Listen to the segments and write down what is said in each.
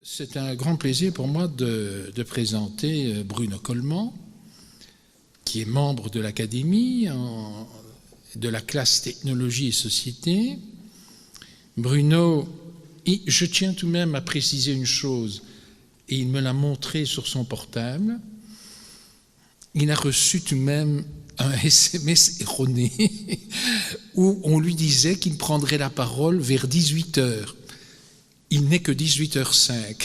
C'est un grand plaisir pour moi de présenter Bruno Coleman, qui est membre de l'Académie, de la classe Technologie et Société. Bruno, je tiens tout de même à préciser une chose, et il me l'a montré sur son portable. Il a reçu tout de même un SMS erroné où on lui disait qu'il prendrait la parole vers 18h. Il n'est que 18h05.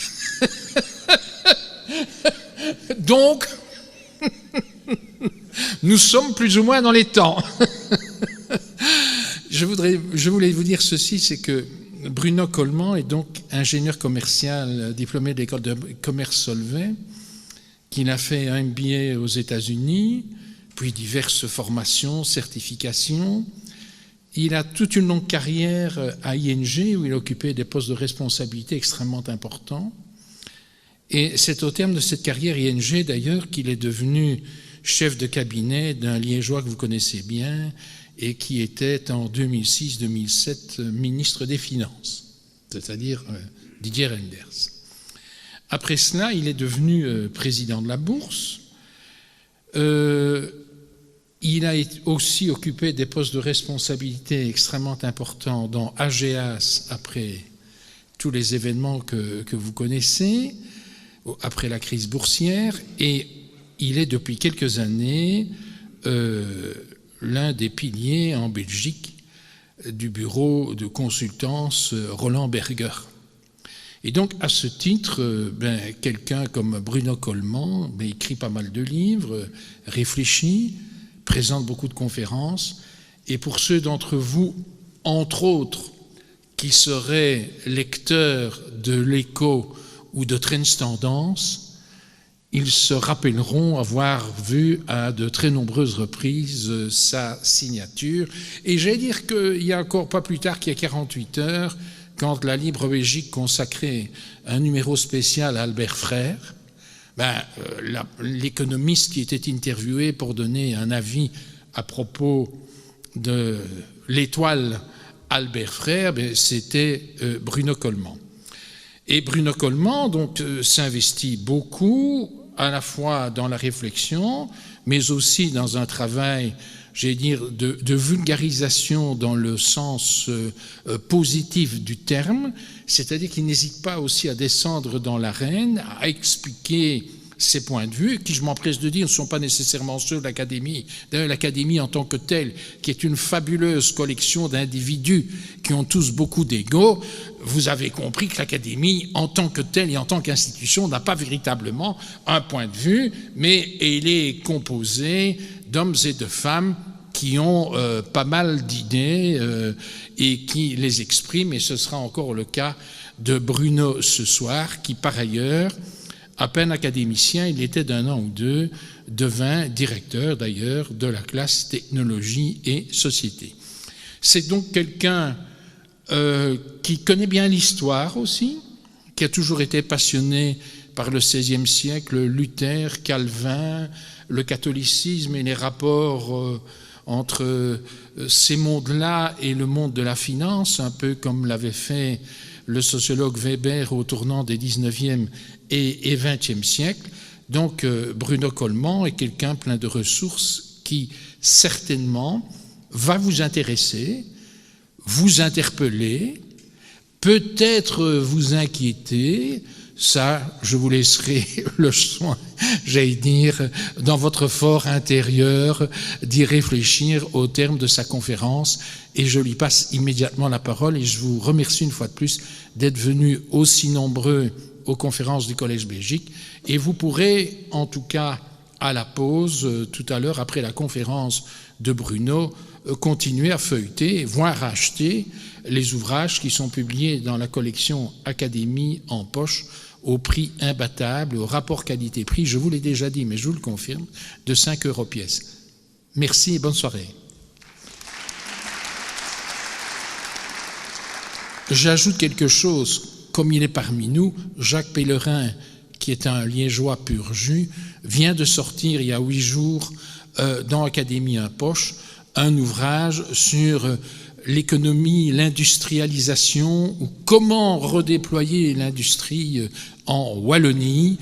Donc, nous sommes plus ou moins dans les temps. Je voulais vous dire ceci, c'est que Bruno Coleman est donc ingénieur commercial diplômé de l'école de commerce Solvay, qu'il a fait un MBA aux États-Unis, puis diverses formations, certifications. Il a toute une longue carrière à ING où il occupait des postes de responsabilité extrêmement importants. Et c'est au terme de cette carrière ING d'ailleurs qu'il est devenu chef de cabinet d'un Liégeois que vous connaissez bien et qui était en 2006-2007 ministre des Finances, c'est-à-dire Didier Reynders. Après cela, il est devenu président de la Bourse. Il a aussi occupé des postes de responsabilité extrêmement importants dans AGEAS après tous les événements que vous connaissez, après la crise boursière, et il est depuis quelques années l'un des piliers en Belgique du bureau de consultance Roland Berger. Et donc, à ce titre, quelqu'un comme Bruno Coleman écrit pas mal de livres, réfléchit, présente beaucoup de conférences, et pour ceux d'entre vous, entre autres, qui seraient lecteurs de l'Écho ou de Trends Tendance, ils se rappelleront avoir vu à de très nombreuses reprises sa signature. Et j'allais dire qu'il y a encore pas plus tard qu'il y a 48 heures, quand la Libre Belgique consacrait un numéro spécial à Albert Frère, l'économiste qui était interviewé pour donner un avis à propos de l'étoile Albert Frère, c'était Bruno Coleman. Et Bruno Coleman donc s'investit beaucoup, à la fois dans la réflexion, mais aussi dans un travail, j'allais dire, de vulgarisation dans le sens positif du terme, c'est-à-dire qu'il n'hésite pas aussi à descendre dans l'arène, à expliquer ses points de vue, qui, je m'empresse de dire, ne sont pas nécessairement ceux de l'Académie. D'ailleurs, l'Académie en tant que telle, qui est une fabuleuse collection d'individus qui ont tous beaucoup d'ego, vous avez compris que l'Académie, en tant que telle et en tant qu'institution, n'a pas véritablement un point de vue, mais elle est composée d'hommes et de femmes qui ont pas mal d'idées et qui les expriment, et ce sera encore le cas de Bruno ce soir, qui par ailleurs, à peine académicien, il était d'un an ou deux, devint directeur d'ailleurs de la classe Technologie et Société. C'est donc quelqu'un qui connaît bien l'histoire aussi, qui a toujours été passionné par le XVIe siècle, Luther, Calvin, le catholicisme et les rapports entre ces mondes-là et le monde de la finance, un peu comme l'avait fait le sociologue Weber au tournant des 19e et 20e siècles. Donc Bruno Coleman est quelqu'un plein de ressources qui certainement va vous intéresser, vous interpeller, peut-être vous inquiéter. Ça, je vous laisserai le soin, j'allais dire, dans votre fort intérieur, d'y réfléchir au terme de sa conférence. Et je lui passe immédiatement la parole et je vous remercie une fois de plus d'être venus aussi nombreux aux conférences du Collège Belgique. Et vous pourrez, en tout cas, à la pause, tout à l'heure, après la conférence de Bruno, continuer à feuilleter, voire à acheter les ouvrages qui sont publiés dans la collection Académie en poche, au prix imbattable, au rapport qualité-prix, je vous l'ai déjà dit, mais je vous le confirme, de 5 € pièce. Merci et bonne soirée. J'ajoute quelque chose, comme il est parmi nous, Jacques Pellerin, qui est un Liégeois pur jus, vient de sortir il y a 8 jours dans Académie en poche un ouvrage sur l'économie, l'industrialisation, ou comment redéployer l'industrie en Wallonie,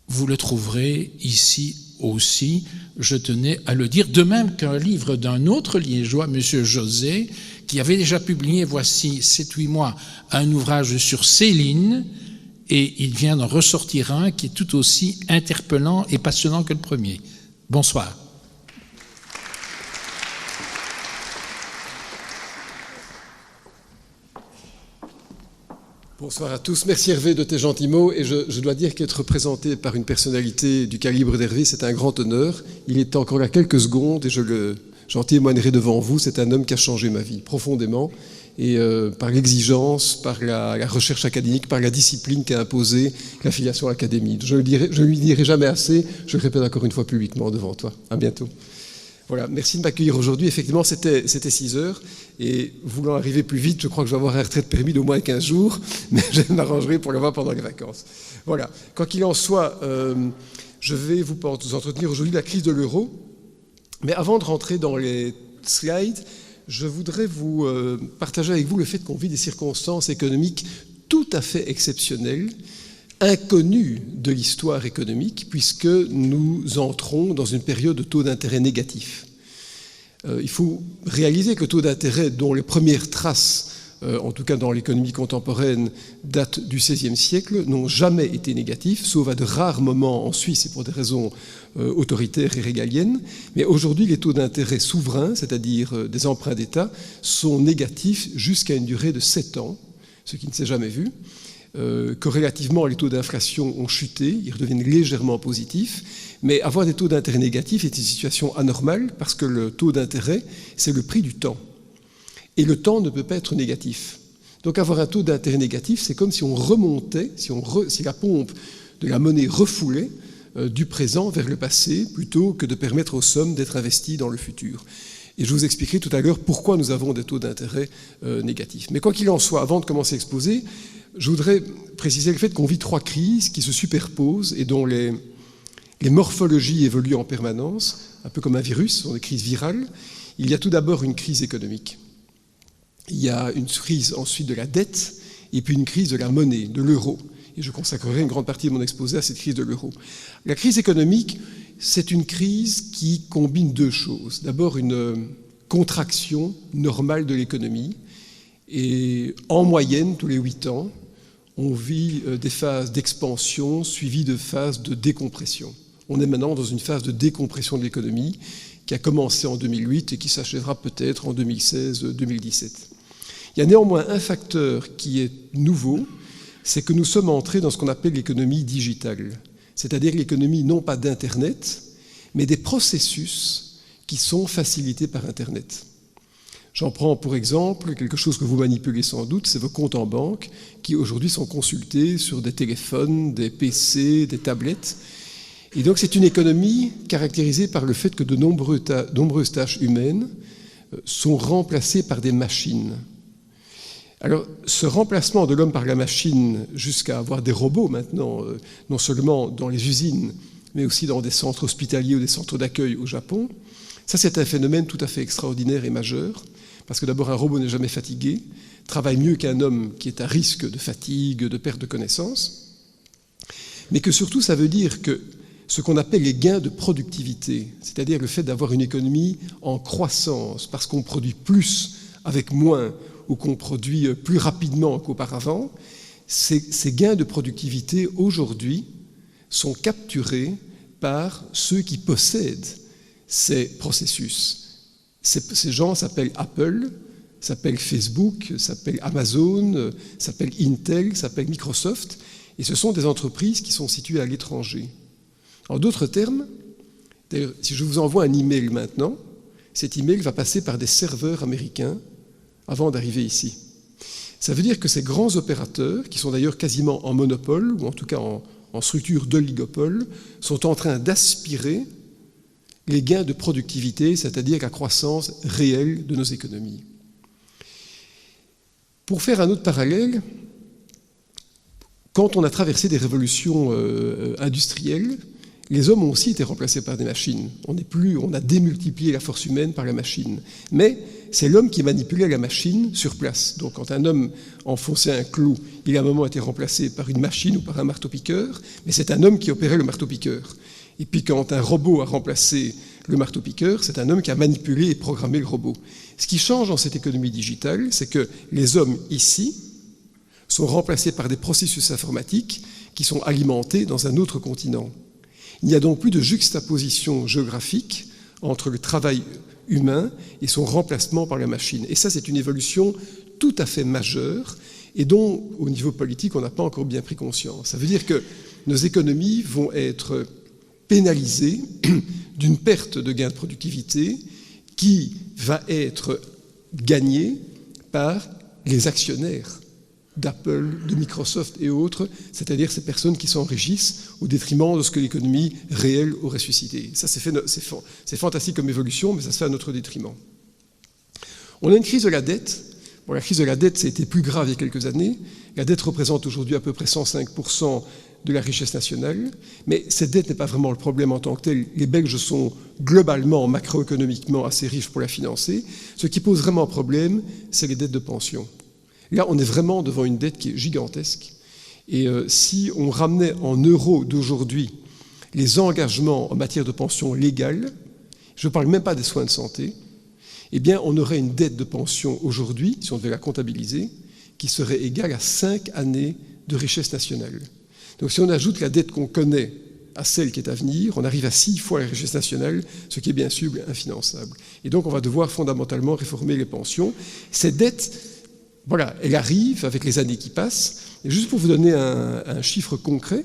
vous le trouverez ici aussi, je tenais à le dire, de même qu'un livre d'un autre liégeois, M. José, qui avait déjà publié, voici 7-8 mois, un ouvrage sur Céline, et il vient d'en ressortir un qui est tout aussi interpellant et passionnant que le premier. Bonsoir. Bonsoir à tous. Merci Hervé de tes gentils mots. Et je dois dire qu'être représenté par une personnalité du calibre d'Hervé, c'est un grand honneur. Il est encore là quelques secondes et j'en témoignerai devant vous. C'est un homme qui a changé ma vie profondément. Et par l'exigence, par la recherche académique, par la discipline qu'a imposée l'affiliation à l'académie. Je ne lui dirai jamais assez. Je le répète encore une fois publiquement devant toi. À bientôt. Voilà, merci de m'accueillir aujourd'hui. Effectivement, c'était 6 heures. Et voulant arriver plus vite, je crois que je vais avoir un retrait de permis d'au moins 15 jours, mais je m'arrangerai pour l'avoir pendant les vacances. Voilà. Quoi qu'il en soit, je vais vous entretenir aujourd'hui de la crise de l'euro. Mais avant de rentrer dans les slides, je voudrais vous partager avec vous le fait qu'on vit des circonstances économiques tout à fait exceptionnelles, inconnues de l'histoire économique, puisque nous entrons dans une période de taux d'intérêt négatif. Il faut réaliser que le taux d'intérêt, dont les premières traces, en tout cas dans l'économie contemporaine, datent du XVIe siècle, n'ont jamais été négatifs, sauf à de rares moments en Suisse et pour des raisons autoritaires et régaliennes. Mais aujourd'hui, les taux d'intérêt souverains, c'est-à-dire des emprunts d'État, sont négatifs jusqu'à une durée de 7 ans, ce qui ne s'est jamais vu. Corrélativement, les taux d'inflation ont chuté, ils redeviennent légèrement positifs. Mais avoir des taux d'intérêt négatifs est une situation anormale parce que le taux d'intérêt, c'est le prix du temps. Et le temps ne peut pas être négatif. Donc avoir un taux d'intérêt négatif, c'est comme si on remontait, si la pompe de la monnaie refoulait du présent vers le passé, plutôt que de permettre aux sommes d'être investies dans le futur. Et je vous expliquerai tout à l'heure pourquoi nous avons des taux d'intérêt négatifs. Mais quoi qu'il en soit, avant de commencer à exposer, je voudrais préciser le fait qu'on vit 3 crises qui se superposent et dont les morphologies évoluent en permanence, un peu comme un virus, ce sont des crises virales. Il y a tout d'abord une crise économique. Il y a une crise ensuite de la dette, et puis une crise de la monnaie, de l'euro. Et je consacrerai une grande partie de mon exposé à cette crise de l'euro. La crise économique, c'est une crise qui combine 2 choses. D'abord, une contraction normale de l'économie. Et en moyenne, tous les 8 ans, on vit des phases d'expansion suivies de phases de décompression. On est maintenant dans une phase de décompression de l'économie qui a commencé en 2008 et qui s'achèvera peut-être en 2016-2017. Il y a néanmoins un facteur qui est nouveau, c'est que nous sommes entrés dans ce qu'on appelle l'économie digitale, c'est-à-dire l'économie non pas d'Internet, mais des processus qui sont facilités par Internet. J'en prends pour exemple quelque chose que vous manipulez sans doute, c'est vos comptes en banque qui aujourd'hui sont consultés sur des téléphones, des PC, des tablettes. Et donc c'est une économie caractérisée par le fait que de nombreuses tâches humaines sont remplacées par des machines. Alors ce remplacement de l'homme par la machine jusqu'à avoir des robots maintenant, non seulement dans les usines, mais aussi dans des centres hospitaliers ou des centres d'accueil au Japon, ça c'est un phénomène tout à fait extraordinaire et majeur, parce que d'abord un robot n'est jamais fatigué, travaille mieux qu'un homme qui est à risque de fatigue, de perte de connaissance, mais que surtout ça veut dire que ce qu'on appelle les gains de productivité, c'est-à-dire le fait d'avoir une économie en croissance, parce qu'on produit plus avec moins ou qu'on produit plus rapidement qu'auparavant, ces gains de productivité aujourd'hui sont capturés par ceux qui possèdent ces processus. Ces gens s'appellent Apple, s'appellent Facebook, s'appellent Amazon, s'appellent Intel, s'appellent Microsoft, et ce sont des entreprises qui sont situées à l'étranger. En d'autres termes, si je vous envoie un email maintenant, cet email va passer par des serveurs américains avant d'arriver ici. Ça veut dire que ces grands opérateurs, qui sont d'ailleurs quasiment en monopole, ou en tout cas en structure d'oligopole, sont en train d'aspirer les gains de productivité, c'est-à-dire la croissance réelle de nos économies. Pour faire un autre parallèle, quand on a traversé des révolutions industrielles, les hommes ont aussi été remplacés par des machines. On a démultiplié la force humaine par la machine. Mais c'est l'homme qui manipulait la machine sur place. Donc quand un homme enfonçait un clou, il a un moment été remplacé par une machine ou par un marteau-piqueur, mais c'est un homme qui opérait le marteau-piqueur. Et puis quand un robot a remplacé le marteau-piqueur, c'est un homme qui a manipulé et programmé le robot. Ce qui change dans cette économie digitale, c'est que les hommes ici sont remplacés par des processus informatiques qui sont alimentés dans un autre continent. Il n'y a donc plus de juxtaposition géographique entre le travail humain et son remplacement par la machine. Et ça, c'est une évolution tout à fait majeure et dont, au niveau politique, on n'a pas encore bien pris conscience. Ça veut dire que nos économies vont être pénalisées d'une perte de gains de productivité qui va être gagnée par les actionnaires d'Apple, de Microsoft et autres, c'est-à-dire ces personnes qui s'enrichissent au détriment de ce que l'économie réelle aurait suscité. Ça, c'est fantastique comme évolution, mais ça se fait à notre détriment. On a une crise de la dette. Bon, la crise de la dette, ça a été plus grave il y a quelques années. La dette représente aujourd'hui à peu près 105% de la richesse nationale, mais cette dette n'est pas vraiment le problème en tant que tel. Les Belges sont globalement, macroéconomiquement, assez riches pour la financer. Ce qui pose vraiment problème, c'est les dettes de pension. Là, on est vraiment devant une dette qui est gigantesque. Et si on ramenait en euros d'aujourd'hui les engagements en matière de pension légale, je ne parle même pas des soins de santé, eh bien, on aurait une dette de pension aujourd'hui, si on devait la comptabiliser, qui serait égale à 5 années de richesse nationale. Donc, si on ajoute la dette qu'on connaît à celle qui est à venir, on arrive à 6 fois la richesse nationale, ce qui est bien sûr infinançable. Et donc, on va devoir fondamentalement réformer les pensions. Cette dette, voilà, elle arrive avec les années qui passent. Et juste pour vous donner un chiffre concret,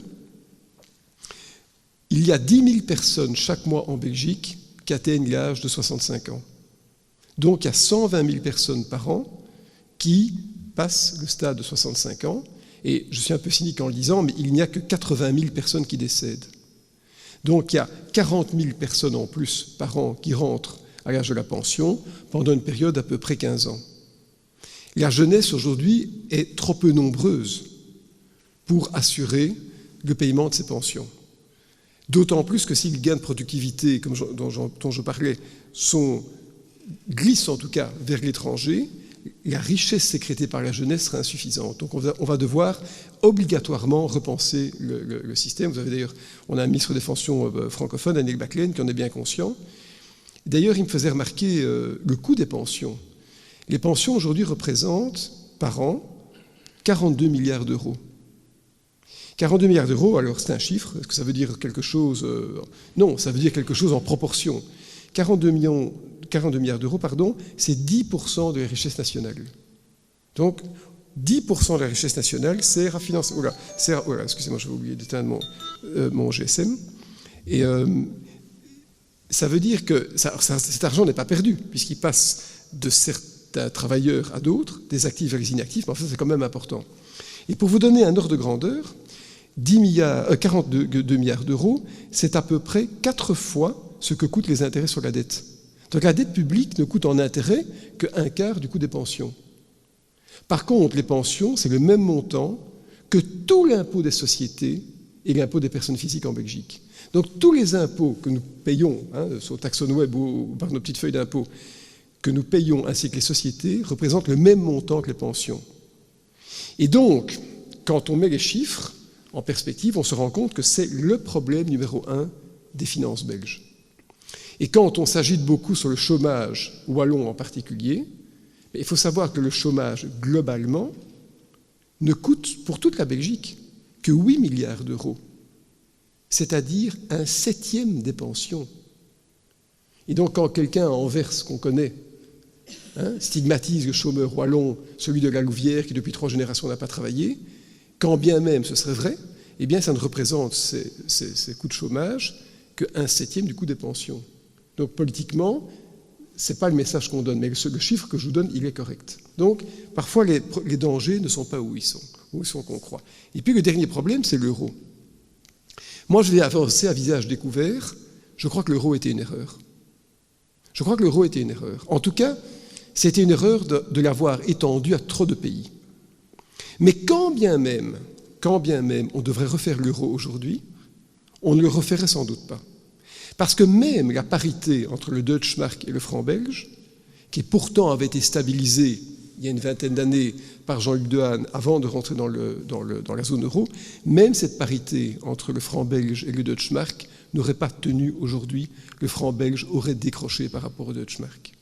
il y a 10 000 personnes chaque mois en Belgique qui atteignent l'âge de 65 ans. Donc il y a 120 000 personnes par an qui passent le stade de 65 ans. Et je suis un peu cynique en le disant, mais il n'y a que 80 000 personnes qui décèdent. Donc il y a 40 000 personnes en plus par an qui rentrent à l'âge de la pension pendant une période d'à peu près 15 ans. La jeunesse aujourd'hui est trop peu nombreuse pour assurer le paiement de ces pensions. D'autant plus que si les gains de productivité dont je parlais glissent en tout cas vers l'étranger, la richesse sécrétée par la jeunesse sera insuffisante. Donc on va devoir obligatoirement repenser le système. Vous avez d'ailleurs, on a un ministre des Pensions francophone, Daniel Baclen, qui en est bien conscient. D'ailleurs, il me faisait remarquer le coût des pensions. Les pensions aujourd'hui représentent par an 42 milliards d'euros. 42 milliards d'euros, alors c'est un chiffre, est-ce que ça veut dire quelque chose Non, ça veut dire quelque chose en proportion. 42 milliards d'euros, c'est 10% de la richesse nationale. Donc, 10% de la richesse nationale sert à financer... excusez-moi, j'avais oublié d'éteindre mon GSM. Et ça veut dire que cet argent n'est pas perdu, puisqu'il passe de certains travailleurs à d'autres, des actifs vers les inactifs, mais enfin, c'est quand même important. Et pour vous donner un ordre de grandeur, 42 milliards d'euros, c'est à peu près 4 fois ce que coûtent les intérêts sur la dette. Donc la dette publique ne coûte en intérêt qu'un quart du coût des pensions. Par contre, les pensions, c'est le même montant que tout l'impôt des sociétés et l'impôt des personnes physiques en Belgique. Donc tous les impôts que nous payons, sur Taxon Web ou par nos petites feuilles d'impôt, que nous payons ainsi que les sociétés, représentent le même montant que les pensions. Et donc, quand on met les chiffres en perspective, on se rend compte que c'est le problème numéro 1 des finances belges. Et quand on s'agite beaucoup sur le chômage wallon en particulier, il faut savoir que le chômage, globalement, ne coûte pour toute la Belgique que 8 milliards d'euros, c'est-à-dire 1/7 des pensions. Et donc quand quelqu'un à Anvers, qu'on connaît, stigmatise le chômeur wallon, celui de la Louvière qui depuis 3 générations n'a pas travaillé, quand bien même ce serait vrai, eh bien ça ne représente ces coûts de chômage que 1/7 du coût des pensions. Donc politiquement, ce n'est pas le message qu'on donne, mais le chiffre que je vous donne, il est correct. Donc parfois les dangers ne sont pas où ils sont qu'on croit. Et puis le dernier problème, c'est l'euro. Moi je vais avancer à visage découvert, je crois que l'euro était une erreur. Je crois que l'euro était une erreur. En tout cas, c'était une erreur de l'avoir étendu à trop de pays. Mais quand bien même on devrait refaire l'euro aujourd'hui, on ne le referait sans doute pas. Parce que même la parité entre le Deutschmark et le franc belge qui pourtant avait été stabilisé il y a une vingtaine d'années par Jean-Luc Dehaene avant de rentrer dans la zone euro, même cette parité entre le franc belge et le Deutschmark n'aurait pas tenu aujourd'hui. Le franc belge aurait décroché par rapport au Deutschmark.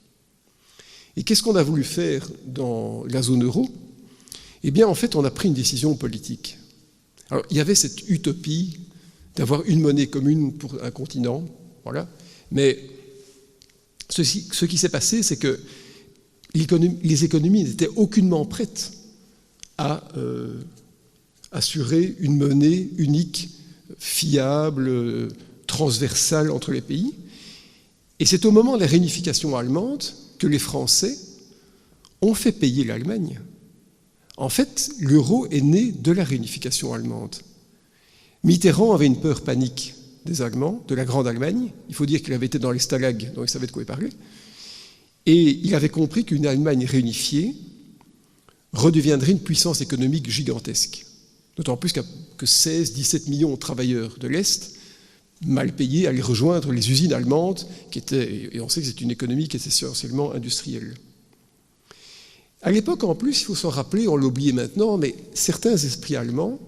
Et qu'est-ce qu'on a voulu faire dans la zone euro? Eh bien, en fait, on a pris une décision politique. Alors, il y avait cette utopie d'avoir une monnaie commune pour un continent, voilà. Mais ce qui s'est passé, c'est que les économies n'étaient aucunement prêtes à assurer une monnaie unique, fiable, transversale entre les pays. Et c'est au moment de la réunification allemande que les Français ont fait payer l'Allemagne. En fait, l'euro est né de la réunification allemande. Mitterrand avait une peur panique des Allemands, de la Grande Allemagne. Il faut dire qu'il avait été dans les stalags, donc il savait de quoi il parlait. Et il avait compris qu'une Allemagne réunifiée redeviendrait une puissance économique gigantesque. D'autant plus que 16-17 millions de travailleurs de l'Est, mal payés, allaient rejoindre les usines allemandes, et on sait que c'est une économie qui est essentiellement industrielle. À l'époque, en plus, il faut s'en rappeler, on l'a oublié maintenant, mais certains esprits allemands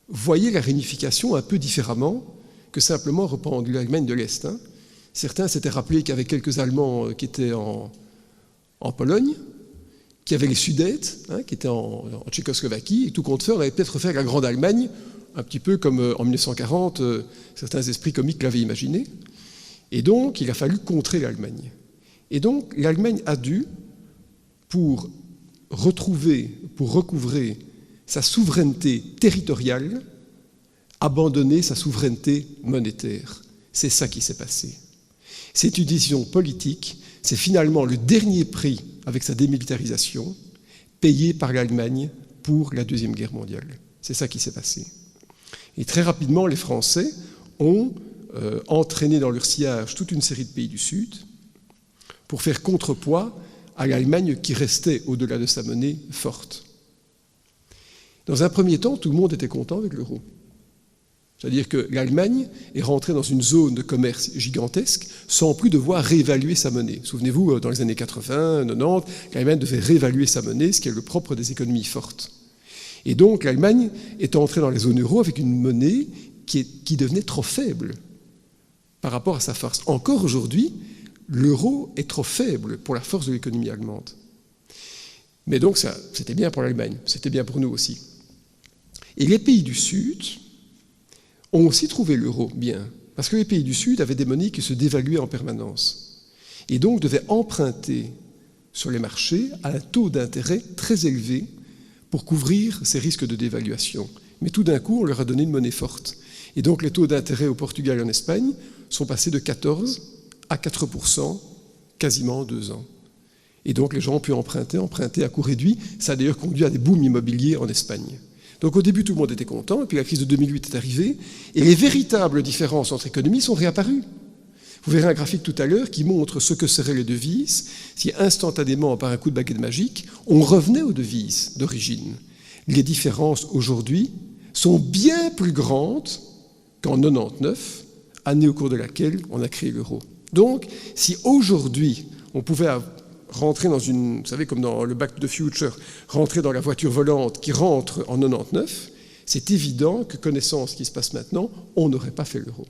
voyaient la réunification un peu différemment que simplement reprendre l'Allemagne de l'Est. Certains s'étaient rappelés qu'il y avait quelques Allemands qui étaient en Pologne, qu'il y avait les Sudètes, qui étaient en Tchécoslovaquie, et tout compte fait, on allait peut-être refaire la Grande Allemagne, un petit peu comme en 1940, certains esprits comiques l'avaient imaginé. Et donc, il a fallu contrer l'Allemagne. Et donc, l'Allemagne a dû, pour recouvrer sa souveraineté territoriale, abandonner sa souveraineté monétaire. C'est ça qui s'est passé. C'est une décision politique, c'est finalement le dernier prix, avec sa démilitarisation, payé par l'Allemagne pour la Deuxième Guerre mondiale. C'est ça qui s'est passé. Et très rapidement, les Français ont entraîné dans leur sillage toute une série de pays du Sud pour faire contrepoids à l'Allemagne qui restait, au-delà de sa monnaie, forte. Dans un premier temps, tout le monde était content avec l'euro. C'est-à-dire que l'Allemagne est rentrée dans une zone de commerce gigantesque sans plus devoir réévaluer sa monnaie. Souvenez-vous, dans les années 80, 90, l'Allemagne devait réévaluer sa monnaie, ce qui est le propre des économies fortes. Et donc l'Allemagne est entrée dans la zone euro avec une monnaie qui devenait trop faible par rapport à sa force. Encore aujourd'hui, l'euro est trop faible pour la force de l'économie allemande. Mais donc ça, c'était bien pour l'Allemagne, c'était bien pour nous aussi. Et les pays du Sud ont aussi trouvé l'euro bien, parce que les pays du Sud avaient des monnaies qui se dévaluaient en permanence, et donc devaient emprunter sur les marchés à un taux d'intérêt très élevé pour couvrir ces risques de dévaluation. Mais tout d'un coup, on leur a donné une monnaie forte. Et donc les taux d'intérêt au Portugal et en Espagne sont passés de 14 à 4% quasiment en 2 ans. Et donc les gens ont pu emprunter à coût réduit. Ça a d'ailleurs conduit à des booms immobiliers en Espagne. Donc au début, tout le monde était content, et puis la crise de 2008 est arrivée, et les véritables différences entre économies sont réapparues. Vous verrez un graphique tout à l'heure qui montre ce que seraient les devises si instantanément, par un coup de baguette magique, on revenait aux devises d'origine. Les différences aujourd'hui sont bien plus grandes qu'en 99, année au cours de laquelle on a créé l'euro. Donc, si aujourd'hui, on pouvait rentrer dans une, vous savez, comme dans le Back to the Future, rentrer dans la voiture volante qui rentre en 99, c'est évident que, connaissant ce qui se passe maintenant, on n'aurait pas fait l'euro.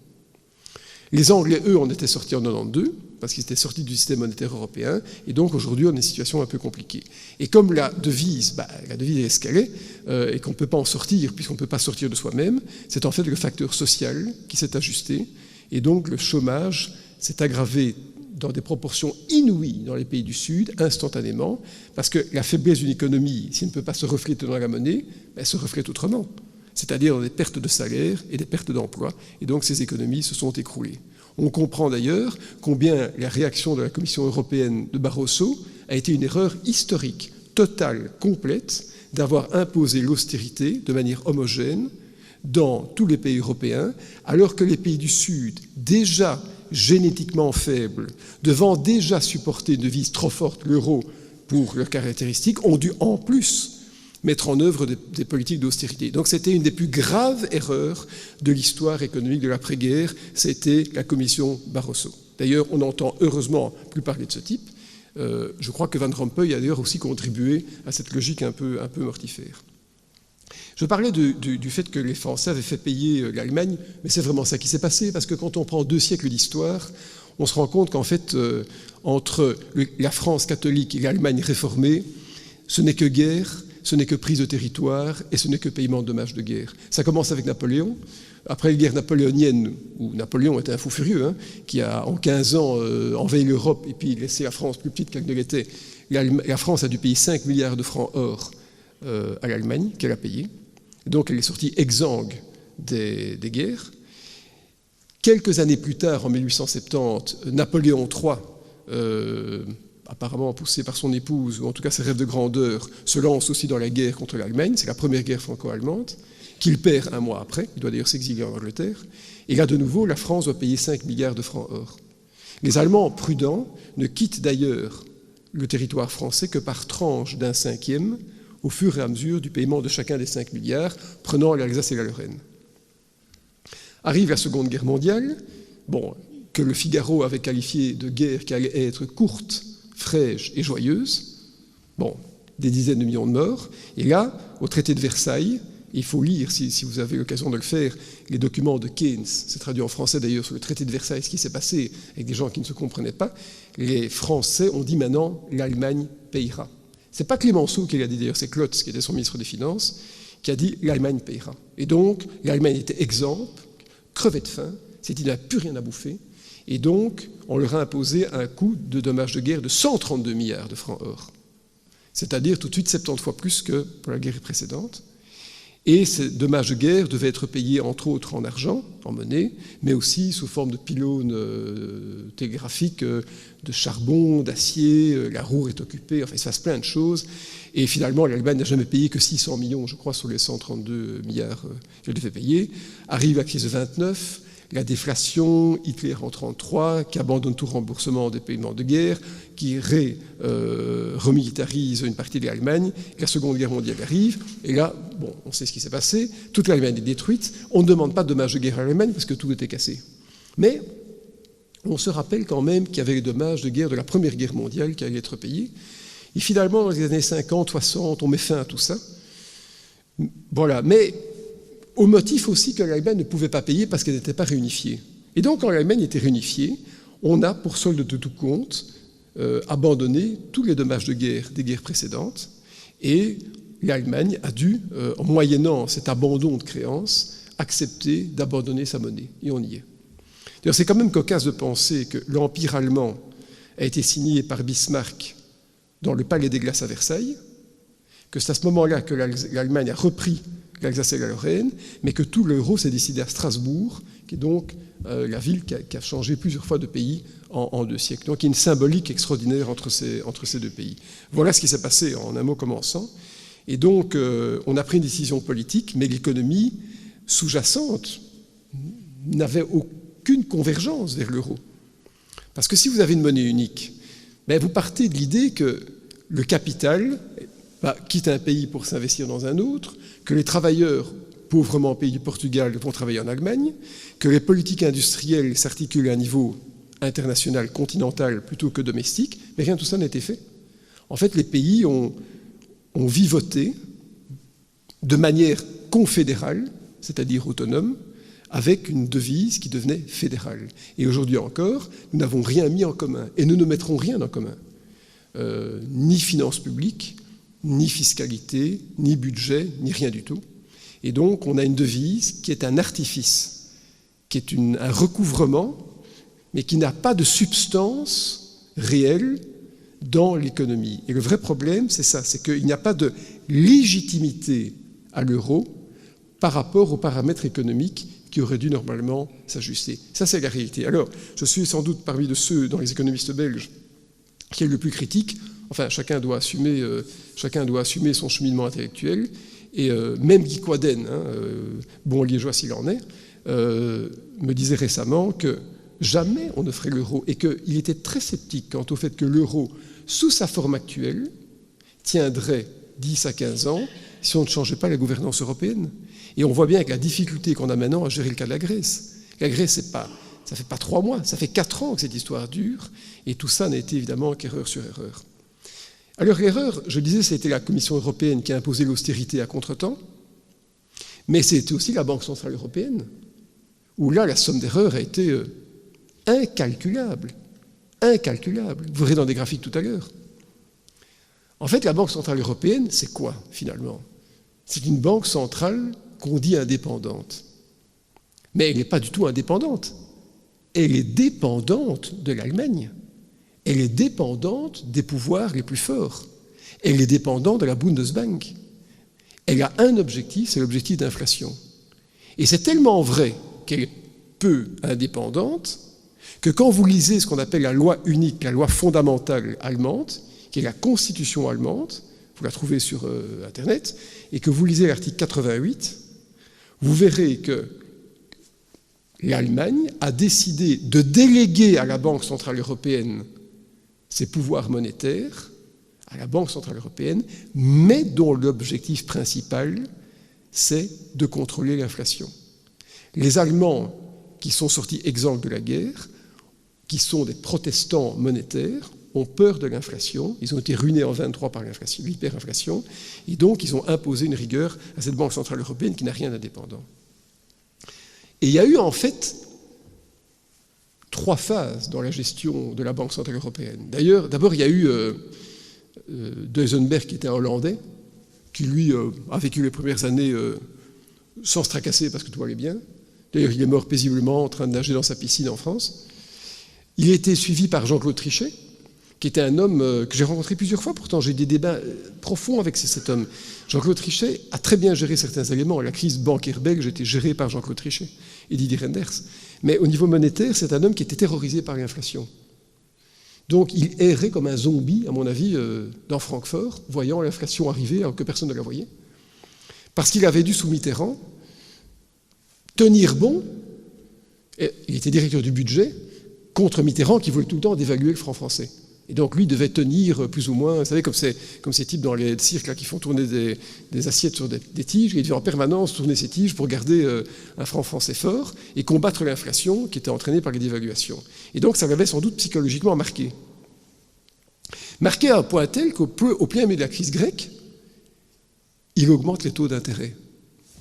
Les Anglais, eux, en étaient sortis en 92, parce qu'ils étaient sortis du système monétaire européen, et donc aujourd'hui, on a une situation un peu compliquée. Et comme la devise est escalée, et qu'on ne peut pas en sortir, puisqu'on ne peut pas sortir de soi-même, c'est en fait le facteur social qui s'est ajusté, et donc le chômage s'est aggravé dans des proportions inouïes dans les pays du Sud, instantanément, parce que la faiblesse d'une économie, s'il ne peut pas se refléter dans la monnaie, elle se reflète autrement, c'est-à-dire dans des pertes de salaire et des pertes d'emploi, et donc ces économies se sont écroulées. On comprend d'ailleurs combien la réaction de la Commission européenne de Barroso a été une erreur historique, totale, complète, d'avoir imposé l'austérité de manière homogène dans tous les pays européens, alors que les pays du Sud, déjà génétiquement faibles, devant déjà supporter une devise trop forte, l'euro, pour leurs caractéristiques, ont dû en plus mettre en œuvre des politiques d'austérité. Donc c'était une des plus graves erreurs de l'histoire économique de l'après-guerre, c'était la commission Barroso. D'ailleurs, on n'entend heureusement plus parler de ce type, Je crois que Van Rompuy a d'ailleurs aussi contribué à cette logique un peu mortifère. Je parlais du fait que les Français avaient fait payer l'Allemagne, mais c'est vraiment ça qui s'est passé, parce que quand on prend 2 siècles d'histoire, on se rend compte qu'en fait, entre la France catholique et l'Allemagne réformée, ce n'est que guerre, ce n'est que prise de territoire et ce n'est que paiement de dommages de guerre. Ça commence avec Napoléon. Après les guerres napoléoniennes, où Napoléon était un fou furieux, qui a en 15 ans envahi l'Europe et puis laissé la France plus petite qu'elle ne l'était, la France a dû payer 5 milliards de francs or à l'Allemagne, qu'elle a payé. Donc elle est sortie exsangue des guerres. Quelques années plus tard, en 1870, Napoléon III, apparemment poussé par son épouse, ou en tout cas ses rêves de grandeur, se lance aussi dans la guerre contre l'Allemagne. C'est la première guerre franco-allemande, qu'il perd un mois après. Il doit d'ailleurs s'exiler en Angleterre. Et là, de nouveau, la France doit payer 5 milliards de francs or. Les Allemands, prudents, ne quittent d'ailleurs le territoire français que par tranche d'un cinquième, au fur et à mesure du paiement de chacun des 5 milliards, prenant l'Alsace et la Lorraine. Arrive la Seconde Guerre mondiale, que le Figaro avait qualifié de guerre qui allait être courte, fraîche et joyeuse, des dizaines de millions de morts. Et là, au traité de Versailles, il faut lire, si vous avez l'occasion de le faire, les documents de Keynes, c'est traduit en français d'ailleurs sur le traité de Versailles, ce qui s'est passé avec des gens qui ne se comprenaient pas. Les Français ont dit maintenant, l'Allemagne payera. Ce n'est pas Clémenceau qui l'a dit d'ailleurs, c'est Klotz, qui était son ministre des Finances, qui a dit l'Allemagne payera. Et donc, l'Allemagne était exempte, crevait de faim, c'est-à-dire qu'il n'a plus rien à bouffer, et donc on leur a imposé un coût de dommages de guerre de 132 milliards de francs or, c'est-à-dire tout de suite 70 fois plus que pour la guerre précédente. Et ces dommages de guerre devaient être payés entre autres en argent, en monnaie, mais aussi sous forme de pylônes télégraphiques, de charbon, d'acier, la roue est occupée, enfin il se passe plein de choses. Et finalement, l'Allemagne n'a jamais payé que 600 millions, je crois, sur les 132 milliards qu'elle devait payer. Arrive la crise de 29, la déflation, Hitler en 1933, qui abandonne tout remboursement des paiements de guerre, qui remilitarise une partie de l'Allemagne. La Seconde Guerre mondiale arrive, et là, on sait ce qui s'est passé, toute l'Allemagne est détruite, on ne demande pas de dommages de guerre à l'Allemagne parce que tout était cassé. Mais on se rappelle quand même qu'il y avait les dommages de guerre de la Première Guerre mondiale qui allaient être payés. Et finalement, dans les années 50, 60, on met fin à tout ça. Voilà, mais au motif aussi que l'Allemagne ne pouvait pas payer parce qu'elle n'était pas réunifiée. Et donc, quand l'Allemagne était réunifiée, on a, pour solde de tout compte, abandonné tous les dommages de guerre des guerres précédentes, et l'Allemagne a dû, en moyennant cet abandon de créances, accepter d'abandonner sa monnaie. Et on y est. D'ailleurs, c'est quand même cocasse de penser que l'Empire allemand a été signé par Bismarck dans le Palais des Glaces à Versailles, que c'est à ce moment-là que l'Allemagne a repris l'Alsace et la Lorraine, mais que tout l'euro s'est décidé à Strasbourg, qui est donc la ville qui a changé plusieurs fois de pays en 2 siècles. Donc il y a une symbolique extraordinaire entre ces 2 pays. Voilà ce qui s'est passé en un mot commençant. Et donc on a pris une décision politique, mais l'économie sous-jacente n'avait aucune convergence vers l'euro. Parce que si vous avez une monnaie unique, vous partez de l'idée que le capital quitte un pays pour s'investir dans un autre, que les travailleurs pauvrement payés du Portugal vont travailler en Allemagne, que les politiques industrielles s'articulent à un niveau international, continental, plutôt que domestique, mais rien de tout ça n'a été fait. En fait, les pays ont vivoté de manière confédérale, c'est-à-dire autonome, avec une devise qui devenait fédérale. Et aujourd'hui encore, nous n'avons rien mis en commun, et nous ne mettrons rien en commun. Ni finances publiques, ni fiscalité, ni budget, ni rien du tout. Et donc, on a une devise qui est un artifice, qui est un recouvrement, mais qui n'a pas de substance réelle dans l'économie. Et le vrai problème, c'est ça, c'est qu'il n'y a pas de légitimité à l'euro par rapport aux paramètres économiques qui auraient dû normalement s'ajuster. Ça, c'est la réalité. Alors, je suis sans doute parmi de ceux, dans les économistes belges, qui est le plus critique. Enfin, chacun doit assumer son cheminement intellectuel. Et même Guy Quaden, bon liégeois s'il en est, me disait récemment que jamais on ne ferait l'euro et qu'il était très sceptique quant au fait que l'euro, sous sa forme actuelle, tiendrait 10 à 15 ans si on ne changeait pas la gouvernance européenne. Et on voit bien avec la difficulté qu'on a maintenant à gérer le cas de la Grèce. La Grèce, ça fait pas 3 mois, ça fait 4 ans que cette histoire dure, et tout ça n'a été évidemment qu'erreur sur erreur. Alors l'erreur, je disais, c'était la Commission européenne qui a imposé l'austérité à contretemps, mais c'était aussi la Banque centrale européenne, où là, la somme d'erreurs a été incalculable. Incalculable. Vous verrez dans des graphiques tout à l'heure. En fait, la Banque centrale européenne, c'est quoi, finalement? C'est une banque centrale qu'on dit indépendante. Mais elle n'est pas du tout indépendante. Elle est dépendante de l'Allemagne. Elle est dépendante des pouvoirs les plus forts. Elle est dépendante de la Bundesbank. Elle a un objectif, c'est l'objectif d'inflation. Et c'est tellement vrai qu'elle est peu indépendante que quand vous lisez ce qu'on appelle la loi unique, la loi fondamentale allemande, qui est la constitution allemande, vous la trouvez sur Internet, et que vous lisez l'article 88, vous verrez que l'Allemagne a décidé de déléguer à la Banque centrale européenne ses pouvoirs monétaires, à la Banque centrale européenne, mais dont l'objectif principal, c'est de contrôler l'inflation. Les Allemands qui sont sortis exempts de la guerre, qui sont des protestants monétaires, ont peur de l'inflation. Ils ont été ruinés en 1923 par l'inflation, l'hyperinflation, et donc ils ont imposé une rigueur à cette Banque centrale européenne qui n'a rien d'indépendant. Et il y a eu en fait 3 phases dans la gestion de la Banque centrale européenne. D'ailleurs, d'abord, il y a eu Duisenberg, qui était un Hollandais, qui lui a vécu les premières années sans se tracasser parce que tout allait bien. D'ailleurs, il est mort paisiblement en train de nager dans sa piscine en France. Il a été suivi par Jean-Claude Trichet, qui était un homme que j'ai rencontré plusieurs fois, pourtant j'ai eu des débats profonds avec cet homme. Jean-Claude Trichet a très bien géré certains éléments. La crise bancaire belge était gérée par Jean-Claude Trichet et Didier Reynders. Mais au niveau monétaire, c'est un homme qui était terrorisé par l'inflation. Donc il errait comme un zombie, à mon avis, dans Francfort, voyant l'inflation arriver alors que personne ne la voyait. Parce qu'il avait dû, sous Mitterrand, tenir bon, et il était directeur du budget, contre Mitterrand qui voulait tout le temps dévaluer le franc français. Et donc lui devait tenir plus ou moins, vous savez, comme ces types dans les cirques là, qui font tourner des assiettes sur des tiges, il devait en permanence tourner ces tiges pour garder un franc français fort et combattre l'inflation qui était entraînée par les dévaluations. Et donc ça l'avait sans doute psychologiquement marqué. Marqué à un point tel qu'au plein milieu de la crise grecque, il augmente les taux d'intérêt.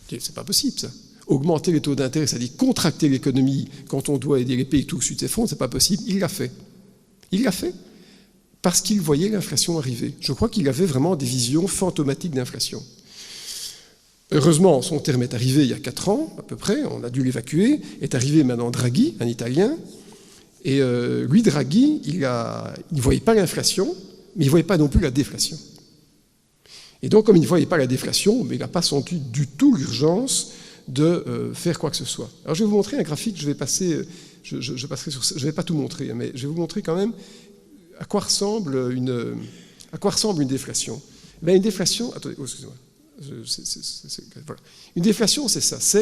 C'est pas possible ça. Augmenter les taux d'intérêt, c'est-à-dire contracter l'économie quand on doit aider les pays tout au-dessus de ses fonds, c'est pas possible. Il l'a fait. Il l'a fait parce qu'il voyait l'inflation arriver. Je crois qu'il avait vraiment des visions fantomatiques d'inflation. Heureusement, son terme est arrivé il y a 4 ans, à peu près, on a dû l'évacuer, est arrivé maintenant Draghi, un Italien, et lui, Draghi, il ne voyait pas l'inflation, mais il ne voyait pas non plus la déflation. Et donc, comme il ne voyait pas la déflation, mais il n'a pas senti du tout l'urgence de faire quoi que ce soit. Alors je vais vous montrer un graphique, je vais passerai sur ça, je ne vais pas tout montrer, mais je vais vous montrer quand même à quoi ressemble une déflation. Ben, une déflation, attendez, excusez-moi, voilà. Une déflation, c'est ça,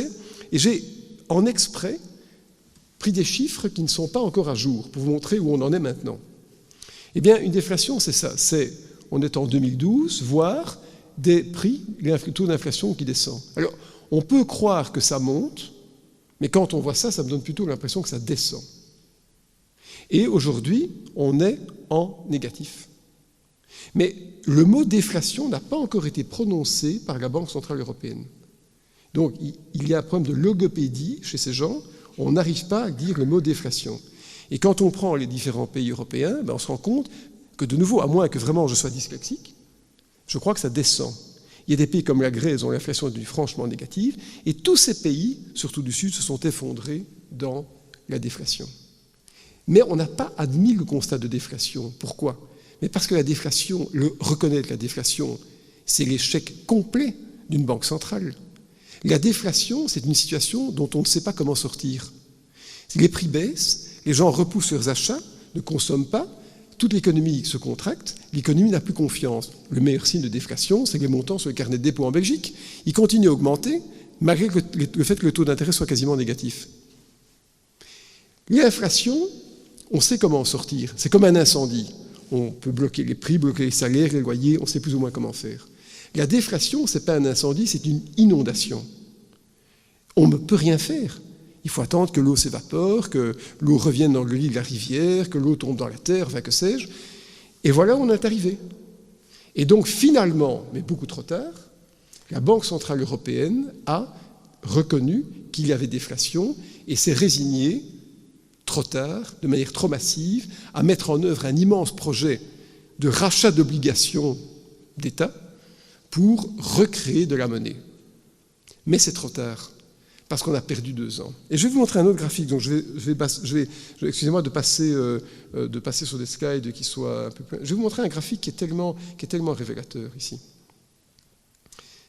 et j'ai en exprès pris des chiffres qui ne sont pas encore à jour pour vous montrer où on en est maintenant. Eh bien, une déflation, c'est ça, on est en 2012, voire des prix, le taux d'inflation qui descend. Alors, on peut croire que ça monte, mais quand on voit ça, ça me donne plutôt l'impression que ça descend. Et aujourd'hui, on est en négatif. Mais le mot déflation n'a pas encore été prononcé par la Banque centrale européenne. Donc, il y a un problème de logopédie chez ces gens, on n'arrive pas à dire le mot déflation. Et quand on prend les différents pays européens, ben on se rend compte que, de nouveau, à moins que vraiment je sois dyslexique, je crois que ça descend. Il y a des pays comme la Grèce dont l'inflation est devenue franchement négative, et tous ces pays, surtout du Sud, se sont effondrés dans la déflation. Mais on n'a pas admis le constat de déflation. Pourquoi ? Mais parce que la déflation, reconnaître la déflation, c'est l'échec complet d'une banque centrale. La déflation, c'est une situation dont on ne sait pas comment sortir. Les prix baissent, les gens repoussent leurs achats, ne consomment pas, toute l'économie se contracte, l'économie n'a plus confiance. Le meilleur signe de déflation, c'est que les montants sur le carnet de dépôt en Belgique, ils continuent à augmenter, malgré le fait que le taux d'intérêt soit quasiment négatif. L'inflation, on sait comment en sortir. C'est comme un incendie. On peut bloquer les prix, bloquer les salaires, les loyers, on sait plus ou moins comment faire. La déflation, ce n'est pas un incendie, c'est une inondation. On ne peut rien faire. Il faut attendre que l'eau s'évapore, que l'eau revienne dans le lit de la rivière, que l'eau tombe dans la terre, enfin que sais-je. Et voilà où on est arrivé. Et donc finalement, mais beaucoup trop tard, la Banque centrale européenne a reconnu qu'il y avait déflation et s'est résignée, trop tard, de manière trop massive, à mettre en œuvre un immense projet de rachat d'obligations d'État pour recréer de la monnaie. Mais c'est trop tard, parce qu'on a perdu 2 ans. Et je vais vous montrer un autre graphique, donc excusez-moi de passer sur des slides qui soient un peu plus... Je vais vous montrer un graphique qui est tellement révélateur ici.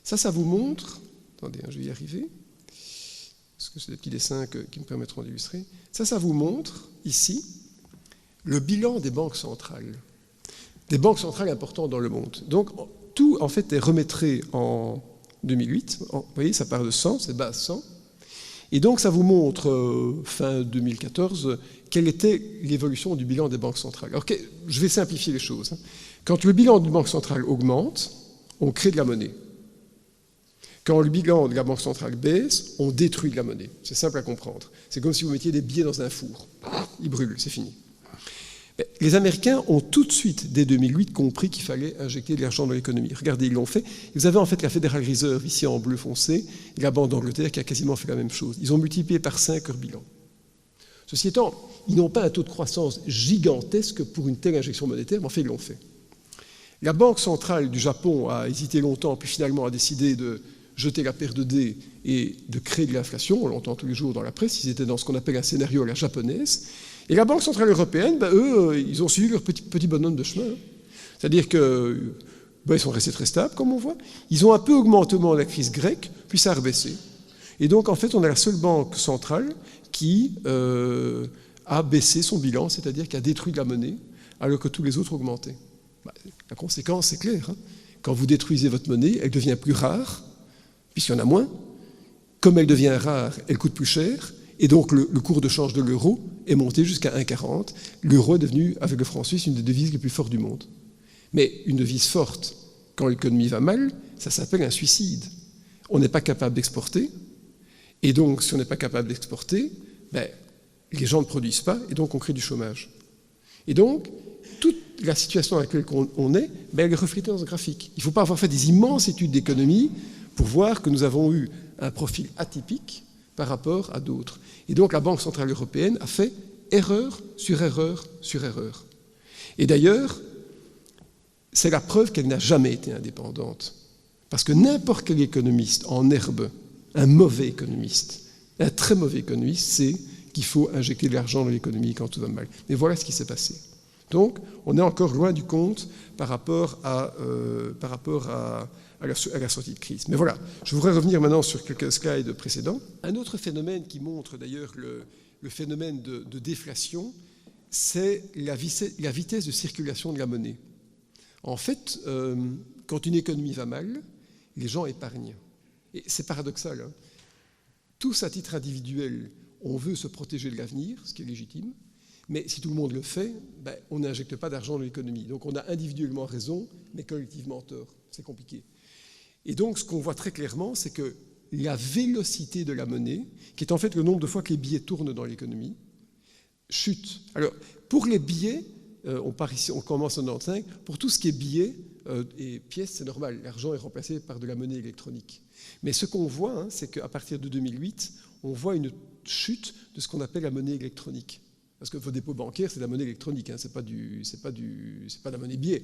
Ça vous montre... Attendez, je vais y arriver, parce que c'est des petits dessins qui me permettront d'illustrer. Ça vous montre, ici, le bilan des banques centrales importantes dans le monde. Donc, tout, en fait, est remétré en 2008. Vous voyez, ça part de 100, c'est base 100. Et donc, ça vous montre, fin 2014, quelle était l'évolution du bilan des banques centrales. Alors, je vais simplifier les choses. Quand le bilan d'une banque centrale augmente, on crée de la monnaie. Quand le bilan de la banque centrale baisse, on détruit de la monnaie. C'est simple à comprendre. C'est comme si vous mettiez des billets dans un four. Ils brûlent, c'est fini. Les Américains ont tout de suite, dès 2008, compris qu'il fallait injecter de l'argent dans l'économie. Regardez, ils l'ont fait. Vous avez en fait la Federal Reserve, ici en bleu foncé, et la Banque d'Angleterre qui a quasiment fait la même chose. Ils ont multiplié par 5 leur bilan. Ceci étant, ils n'ont pas un taux de croissance gigantesque pour une telle injection monétaire, mais en fait, ils l'ont fait. La Banque centrale du Japon a hésité longtemps, puis finalement a décidé de jeter la paire de dés et de créer de l'inflation. On l'entend tous les jours dans la presse. Ils étaient dans ce qu'on appelle un scénario à la japonaise. Et la Banque centrale européenne, eux, ils ont suivi leur petit bonhomme de chemin. C'est-à-dire qu'ils sont restés très stables, comme on voit. Ils ont un peu augmenté au moment de la crise grecque, puis ça a rebaissé. Et donc, en fait, on a la seule banque centrale qui a baissé son bilan, c'est-à-dire qui a détruit de la monnaie, alors que tous les autres augmentaient. La conséquence, c'est clair. Quand vous détruisez votre monnaie, elle devient plus rare, puisqu'il y en a moins. Comme elle devient rare, elle coûte plus cher. Et donc, le cours de change de l'euro est monté jusqu'à 1,40. L'euro est devenu, avec le franc suisse, une des devises les plus fortes du monde. Mais une devise forte, quand l'économie va mal, ça s'appelle un suicide. On n'est pas capable d'exporter. Et donc, si on n'est pas capable d'exporter, les gens ne produisent pas, et donc on crée du chômage. Et donc, toute la situation dans laquelle on est, elle est reflétée dans ce graphique. Il ne faut pas avoir fait des immenses études d'économie pour voir que nous avons eu un profil atypique par rapport à d'autres. Et donc la Banque centrale européenne a fait erreur sur erreur sur erreur. Et d'ailleurs, c'est la preuve qu'elle n'a jamais été indépendante. Parce que n'importe quel économiste en herbe, un mauvais économiste, un très mauvais économiste, sait qu'il faut injecter de l'argent dans l'économie quand tout va mal. Mais voilà ce qui s'est passé. Donc, on est encore loin du compte par rapport à la sortie de crise. Mais voilà, je voudrais revenir maintenant sur quelques slides précédents. Un autre phénomène qui montre d'ailleurs le phénomène de déflation, c'est la vitesse de circulation de la monnaie. En fait, quand une économie va mal, les gens épargnent. Et c'est paradoxal. Tous à titre individuel, on veut se protéger de l'avenir, ce qui est légitime. Mais si tout le monde le fait, on n'injecte pas d'argent dans l'économie. Donc on a individuellement raison, mais collectivement tort. C'est compliqué. Et donc ce qu'on voit très clairement, c'est que la vélocité de la monnaie, qui est en fait le nombre de fois que les billets tournent dans l'économie, chute. Alors pour les billets, on part ici, on commence en 95, pour tout ce qui est billets et pièces, c'est normal, l'argent est remplacé par de la monnaie électronique. Mais ce qu'on voit, c'est qu'à partir de 2008, on voit une chute de ce qu'on appelle la monnaie électronique. Parce que vos dépôts bancaires, c'est de la monnaie électronique, c'est pas de la monnaie billet.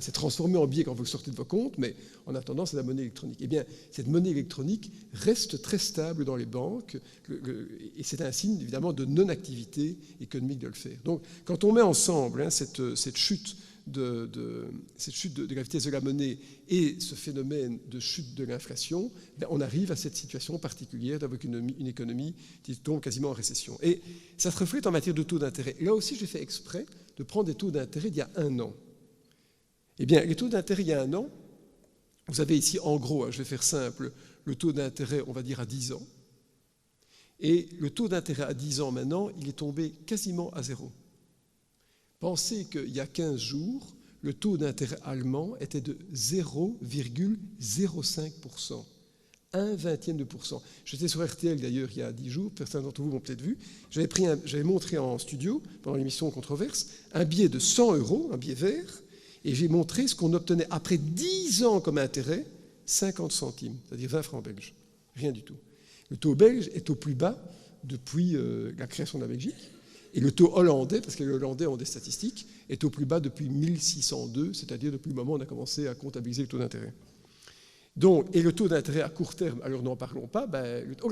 C'est transformé en billet quand vous le sortez de vos comptes, mais en attendant, c'est de la monnaie électronique. Eh bien, cette monnaie électronique reste très stable dans les banques, et c'est un signe, évidemment, de non-activité économique de le faire. Donc, quand on met ensemble cette chute de la vitesse de la monnaie et ce phénomène de chute de l'inflation, on arrive à cette situation particulière avec une économie qui tombe quasiment en récession. Et ça se reflète en matière de taux d'intérêt. Là aussi, j'ai fait exprès de prendre des taux d'intérêt d'il y a 1 an. Eh bien, les taux d'intérêt il y a 1 an, vous avez ici, en gros, je vais faire simple, le taux d'intérêt, on va dire, à 10 ans. Et le taux d'intérêt à 10 ans, maintenant, il est tombé quasiment à 0. Pensez qu'il y a 15 jours, le taux d'intérêt allemand était de 0,05%. 1/20%. J'étais sur RTL d'ailleurs il y a 10 jours, certains d'entre vous m'ont peut-être vu. J'avais montré en studio, pendant l'émission Controverse, un billet de 100 €, un billet vert, et j'ai montré ce qu'on obtenait après 10 ans comme intérêt, 50 centimes, c'est-à-dire 20 francs belges. Rien du tout. Le taux belge est au plus bas depuis la création de la Belgique, et le taux hollandais, parce que les Hollandais ont des statistiques, est au plus bas depuis 1602, c'est-à-dire depuis le moment où on a commencé à comptabiliser le taux d'intérêt. Donc, et le taux d'intérêt à court terme, alors n'en parlons pas, le taux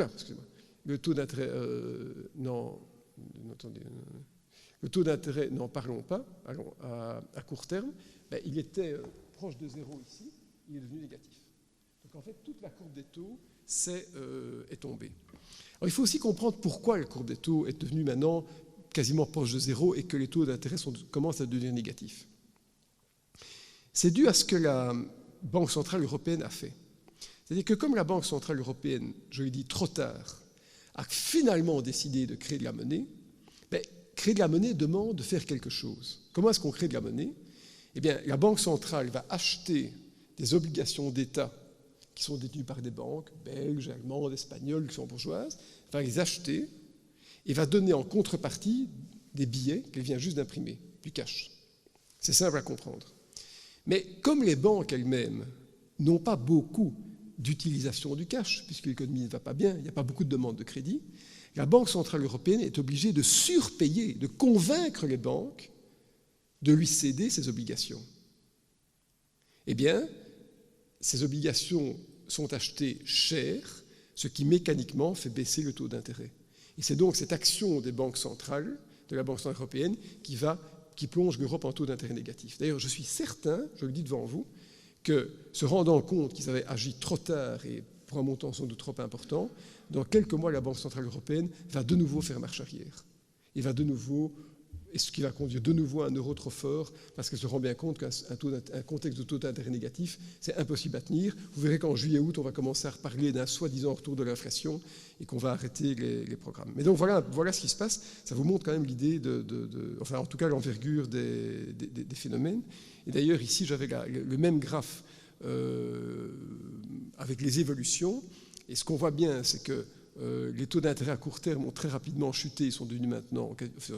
d'intérêt, le taux d'intérêt, n'en parlons pas, à court terme, il était proche de 0 ici, il est devenu négatif. Donc en fait, toute la courbe des taux est tombée. Alors, il faut aussi comprendre pourquoi la courbe des taux est devenue maintenant quasiment proche de 0 et que les taux d'intérêt commencent à devenir négatifs. C'est dû à ce que la Banque centrale européenne a fait. C'est-à-dire que comme la Banque centrale européenne, je l'ai dit trop tard, a finalement décidé de créer de la monnaie, créer de la monnaie demande de faire quelque chose. Comment est-ce qu'on crée de la monnaie ? Eh bien, la Banque centrale va acheter des obligations d'État qui sont détenues par des banques, belges, allemandes, espagnoles, luxembourgeoises, va les acheter et va donner en contrepartie des billets qu'elle vient juste d'imprimer, du cash. C'est simple à comprendre. Mais comme les banques elles-mêmes n'ont pas beaucoup d'utilisation du cash, puisque l'économie ne va pas bien, il n'y a pas beaucoup de demandes de crédit, la Banque centrale européenne est obligée de surpayer, de convaincre les banques de lui céder ses obligations. Eh bien, ces obligations sont achetées cher, ce qui mécaniquement fait baisser le taux d'intérêt. Et c'est donc cette action des banques centrales, de la Banque centrale européenne, qui plonge l'Europe en taux d'intérêt négatif. D'ailleurs, je suis certain, je le dis devant vous, que se rendant compte qu'ils avaient agi trop tard et pour un montant sans doute trop important, dans quelques mois, la Banque centrale européenne va de nouveau faire marche arrière. Et ce qui va conduire de nouveau à un euro trop fort, parce qu'elle se rend bien compte qu'un contexte de taux d'intérêt négatif, c'est impossible à tenir. Vous verrez qu'en juillet-août, on va commencer à reparler d'un soi-disant retour de l'inflation et qu'on va arrêter les programmes. Mais donc voilà ce qui se passe. Ça vous montre quand même l'idée enfin en tout cas l'envergure des phénomènes. Et d'ailleurs, ici, j'avais le même graphe avec les évolutions. Et ce qu'on voit bien, c'est que les taux d'intérêt à court terme ont très rapidement chuté, ils sont devenus maintenant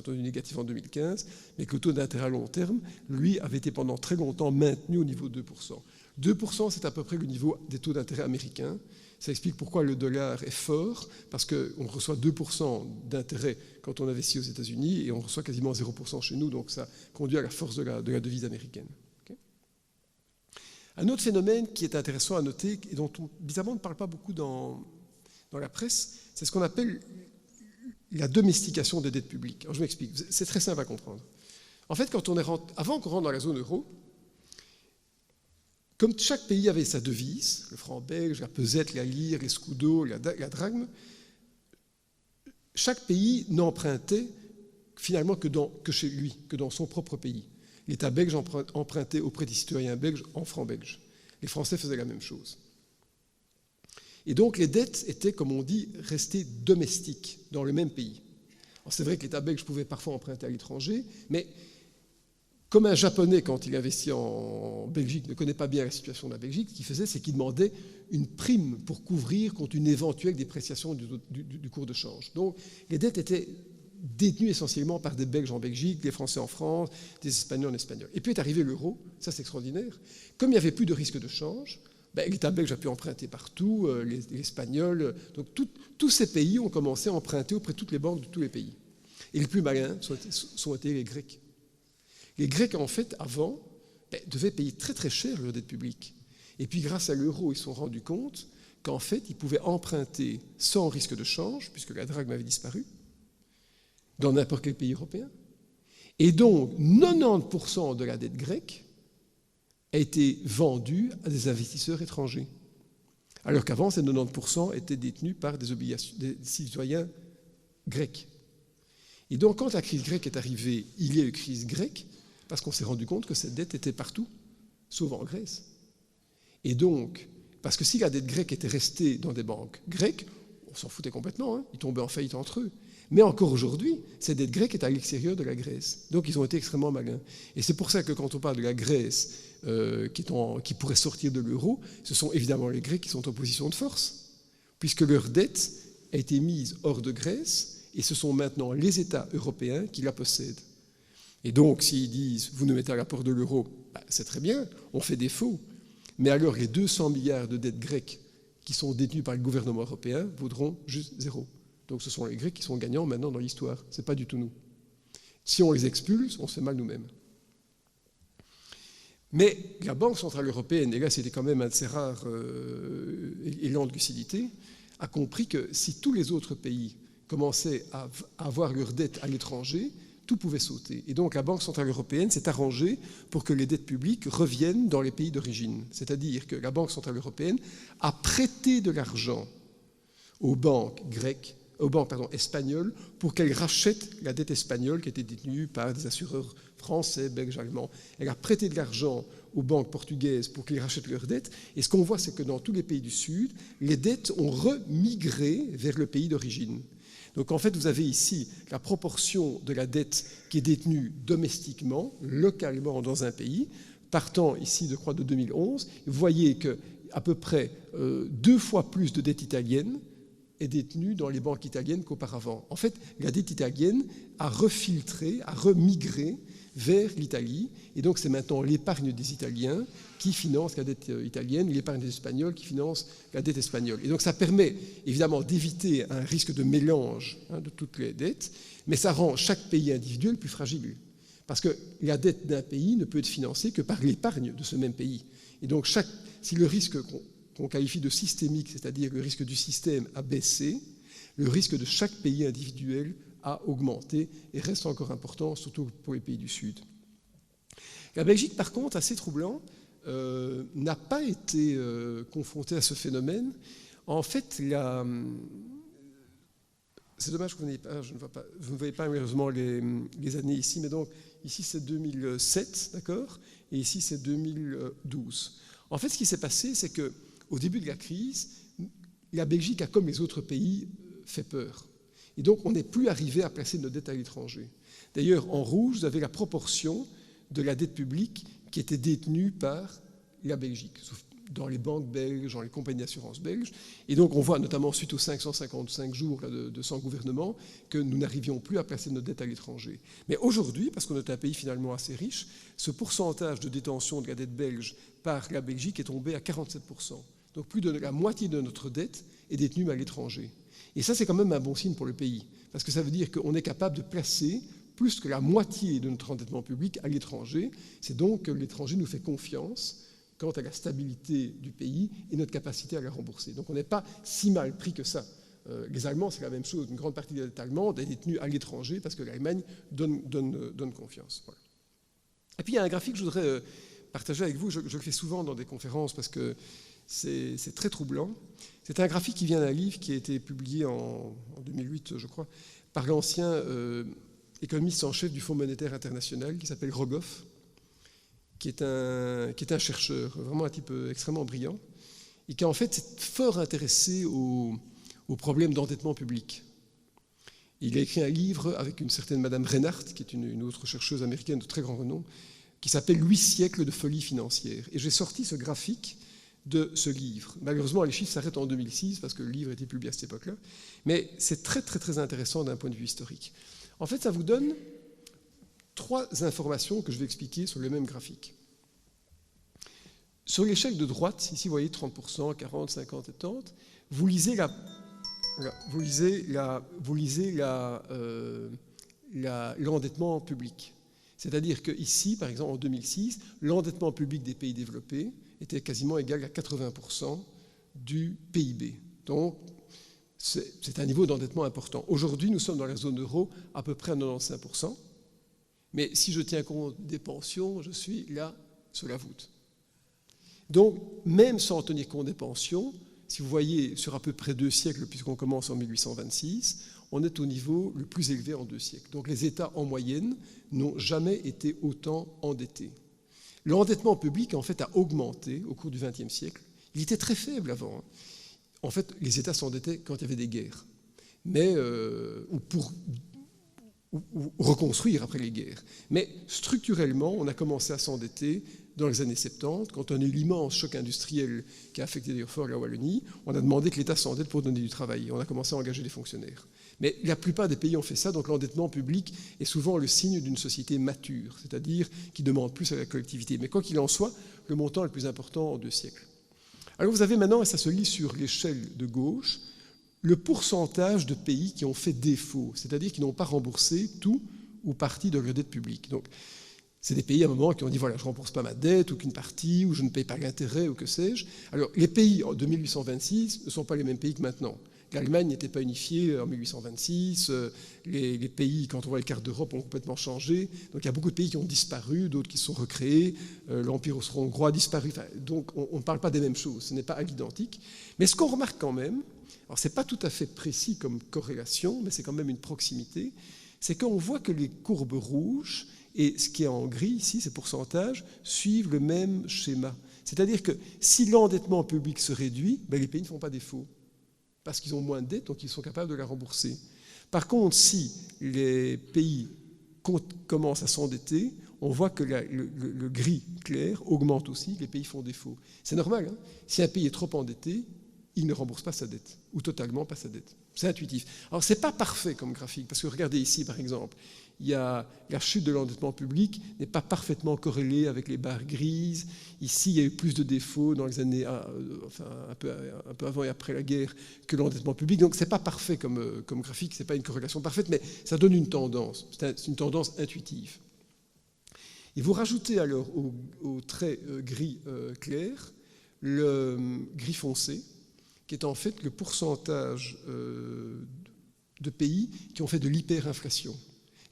négatifs en 2015, mais que le taux d'intérêt à long terme, lui, avait été pendant très longtemps maintenu au niveau de 2%. 2%, c'est à peu près le niveau des taux d'intérêt américains. Ça explique pourquoi le dollar est fort, parce qu'on reçoit 2% d'intérêt quand on investit aux États-Unis et on reçoit quasiment 0% chez nous, donc ça conduit à la force de la devise américaine. Okay. Un autre phénomène qui est intéressant à noter et dont on, bizarrement, ne parle pas beaucoup dans la presse, c'est ce qu'on appelle la domestication des dettes publiques. Alors je m'explique, c'est très simple à comprendre. En fait, avant qu'on rentre dans la zone euro, comme chaque pays avait sa devise, le franc belge, la pesette, la lire, les scudo, la drachme, chaque pays n'empruntait finalement que chez lui, que dans son propre pays. L'État belge empruntait auprès des citoyens belges en francs belges. Les Français faisaient la même chose. Et donc les dettes étaient, comme on dit, restées domestiques dans le même pays. Alors c'est vrai que l'État belge pouvait parfois emprunter à l'étranger, mais comme un Japonais, quand il investit en Belgique, ne connaît pas bien la situation de la Belgique, ce qu'il faisait, c'est qu'il demandait une prime pour couvrir contre une éventuelle dépréciation du cours de change. Donc les dettes étaient détenues essentiellement par des Belges en Belgique, des Français en France, des Espagnols en Espagne. Et puis est arrivé l'euro, ça c'est extraordinaire. Comme il n'y avait plus de risque de change, l'État belge a pu emprunter partout, les Espagnols. Donc tous ces pays ont commencé à emprunter auprès de toutes les banques de tous les pays. Et les plus malins sont été les Grecs. Les Grecs, en fait, avant, devaient payer très très cher leurs dettes publiques. Et puis grâce à l'euro, ils se sont rendus compte qu'en fait, ils pouvaient emprunter sans risque de change, puisque la drachme avait disparu, dans n'importe quel pays européen. Et donc, 90% de la dette grecque a été vendue à des investisseurs étrangers. Alors qu'avant, ces 90% étaient détenus par des citoyens grecs. Et donc, quand la crise grecque est arrivée, il y a eu crise grecque, parce qu'on s'est rendu compte que cette dette était partout, sauf en Grèce. Et donc, parce que si la dette grecque était restée dans des banques grecques, on s'en foutait complètement, hein, ils tombaient en faillite entre eux. Mais encore aujourd'hui, cette dette grecque est à l'extérieur de la Grèce. Donc ils ont été extrêmement malins. Et c'est pour ça que quand on parle de la Grèce qui pourrait sortir de l'euro, ce sont évidemment les Grecs qui sont en position de force. puisque leur dette a été mise hors de Grèce, et ce sont maintenant les États européens qui la possèdent. Et donc, s'ils disent « vous nous mettez à la porte de l'euro », c'est très bien, on fait défaut. Mais alors, les 200 milliards de dettes grecques qui sont détenues par le gouvernement européen vaudront juste zéro. Donc ce sont les Grecs qui sont gagnants maintenant dans l'histoire, ce n'est pas du tout nous. Si on les expulse, on se fait mal nous-mêmes. Mais la Banque Centrale Européenne, et là c'était quand même un de ses rares élans de lucidité, a compris que si tous les autres pays commençaient à avoir leurs dettes à l'étranger, tout pouvait sauter. Et donc la Banque Centrale Européenne s'est arrangée pour que les dettes publiques reviennent dans les pays d'origine. C'est-à-dire que la Banque Centrale Européenne a prêté de l'argent aux banques grecques, espagnoles, pour qu'elles rachètent la dette espagnole qui était détenue par des assureurs français, belges, allemands. Elle a prêté de l'argent aux banques portugaises pour qu'ils rachètent leurs dettes. Et ce qu'on voit, c'est que dans tous les pays du Sud, les dettes ont remigré vers le pays d'origine. Donc en fait, vous avez ici la proportion de la dette qui est détenue domestiquement, localement dans un pays, partant ici, je crois, de 2011. Vous voyez qu'à peu près 2 fois plus de dette italienne est détenue dans les banques italiennes qu'auparavant. En fait, la dette italienne a refiltré, a remigré vers l'Italie, et donc c'est maintenant l'épargne des Italiens qui finance la dette italienne, l'épargne des Espagnols qui finance la dette espagnole. Et donc ça permet évidemment d'éviter un risque de mélange de toutes les dettes, mais ça rend chaque pays individuel plus fragile, parce que la dette d'un pays ne peut être financée que par l'épargne de ce même pays. Et donc si le risque qu'on qualifie de systémique, c'est-à-dire le risque du système, a baissé, le risque de chaque pays individuel a augmenté et reste encore important, surtout pour les pays du Sud. La Belgique, par contre, assez troublant, n'a pas été confrontée à ce phénomène. En fait, c'est dommage que vous n'ayez pas, vous ne voyez pas malheureusement les années ici, mais donc ici c'est 2007, d'accord, et ici c'est 2012. En fait, ce qui s'est passé, c'est que au début de la crise, la Belgique a, comme les autres pays, fait peur. Et donc, on n'est plus arrivé à placer nos dettes à l'étranger. D'ailleurs, en rouge, vous avez la proportion de la dette publique qui était détenue par la Belgique, dans les banques belges, dans les compagnies d'assurance belges. Et donc, on voit, notamment suite aux 555 jours de sans gouvernement, que nous n'arrivions plus à placer nos dettes à l'étranger. Mais aujourd'hui, parce qu'on est un pays finalement assez riche, ce pourcentage de détention de la dette belge par la Belgique est tombé à 47%. Donc, plus de la moitié de notre dette est détenue à l'étranger. Et ça, c'est quand même un bon signe pour le pays, parce que ça veut dire qu'on est capable de placer plus que la moitié de notre endettement public à l'étranger. C'est donc que l'étranger nous fait confiance quant à la stabilité du pays et notre capacité à la rembourser. Donc on n'est pas si mal pris que ça. Les Allemands, c'est la même chose. Une grande partie de la dette allemande est détenue à l'étranger parce que l'Allemagne donne confiance. Voilà. Et puis il y a un graphique que je voudrais partager avec vous. Je le fais souvent dans des conférences parce que c'est très troublant. C'est un graphique qui vient d'un livre qui a été publié en 2008, je crois, par l'ancien économiste en chef du Fonds monétaire international qui s'appelle Rogoff, qui est un chercheur, vraiment un type extrêmement brillant, et qui en fait s'est fort intéressé aux problèmes d'endettement public. Il a écrit un livre avec une certaine Madame Reinhardt, qui est une autre chercheuse américaine de très grand renom, qui s'appelle « 8 siècles de folie financière ». Et j'ai sorti ce graphique de ce livre. Malheureusement, les chiffres s'arrêtent en 2006 parce que le livre a été publié à cette époque-là, mais c'est très très très intéressant d'un point de vue historique. En fait, ça vous donne 3 informations que je vais expliquer sur le même graphique. Sur l'échelle de droite, ici vous voyez 30%, 40, 50, 70, vous lisez l'endettement public. C'est-à-dire qu'ici, par exemple, en 2006, l'endettement public des pays développés était quasiment égal à 80% du PIB. Donc, c'est un niveau d'endettement important. Aujourd'hui, nous sommes dans la zone euro à peu près à 95%. Mais si je tiens compte des pensions, je suis là sur la voûte. Donc, même sans tenir compte des pensions, si vous voyez sur à peu près 2 siècles, puisqu'on commence en 1826, on est au niveau le plus élevé en 2 siècles. Donc les États, en moyenne, n'ont jamais été autant endettés. L'endettement public, en fait, a augmenté au cours du XXe siècle. Il était très faible avant. En fait, les États s'endettaient quand il y avait des guerres. Mais, ou ou reconstruire après les guerres. Mais structurellement, on a commencé à s'endetter dans les années 70, quand on a eu l'immense choc industriel qui a affecté d'ailleurs fort la Wallonie, on a demandé que l'État s'endette pour donner du travail. On a commencé à engager des fonctionnaires. Mais la plupart des pays ont fait ça, donc l'endettement public est souvent le signe d'une société mature, c'est-à-dire qui demande plus à la collectivité. Mais quoi qu'il en soit, le montant est le plus important en 2 siècles. Alors vous avez maintenant, et ça se lit sur l'échelle de gauche, le pourcentage de pays qui ont fait défaut, c'est-à-dire qui n'ont pas remboursé tout ou partie de leur dette publique. Donc, c'est des pays à un moment qui ont dit voilà, je ne rembourse pas ma dette, ou qu'une partie, ou je ne paye pas l'intérêt, ou que sais-je. Alors, les pays de 1826 ne sont pas les mêmes pays que maintenant. L'Allemagne n'était pas unifiée en 1826, les pays, quand on voit les cartes d'Europe, ont complètement changé. Donc il y a beaucoup de pays qui ont disparu, d'autres qui se sont recréés, l'Empire austro-hongrois a disparu. Enfin, donc on ne parle pas des mêmes choses, ce n'est pas à l'identique. Mais ce qu'on remarque quand même, alors ce n'est pas tout à fait précis comme corrélation, mais c'est quand même une proximité, c'est qu'on voit que les courbes rouges et ce qui est en gris ici, ces pourcentages, suivent le même schéma. C'est-à-dire que si l'endettement public se réduit, les pays ne font pas défaut, parce qu'ils ont moins de dettes, donc ils sont capables de la rembourser. Par contre, si les pays commencent à s'endetter, on voit que le gris clair augmente aussi, les pays font défaut. C'est normal, hein. Si un pays est trop endetté, il ne rembourse pas sa dette, ou totalement pas sa dette. C'est intuitif. Alors, ce n'est pas parfait comme graphique, parce que regardez ici, par exemple, il y a la chute de l'endettement public n'est pas parfaitement corrélée avec les barres grises. Ici, il y a eu plus de défauts dans les années, un peu avant et après la guerre, que l'endettement public. Donc, ce n'est pas parfait comme graphique, ce n'est pas une corrélation parfaite, mais ça donne une tendance. C'est une tendance intuitive. Et vous rajoutez alors au trait gris clair le gris foncé, qui est en fait le pourcentage de pays qui ont fait de l'hyperinflation.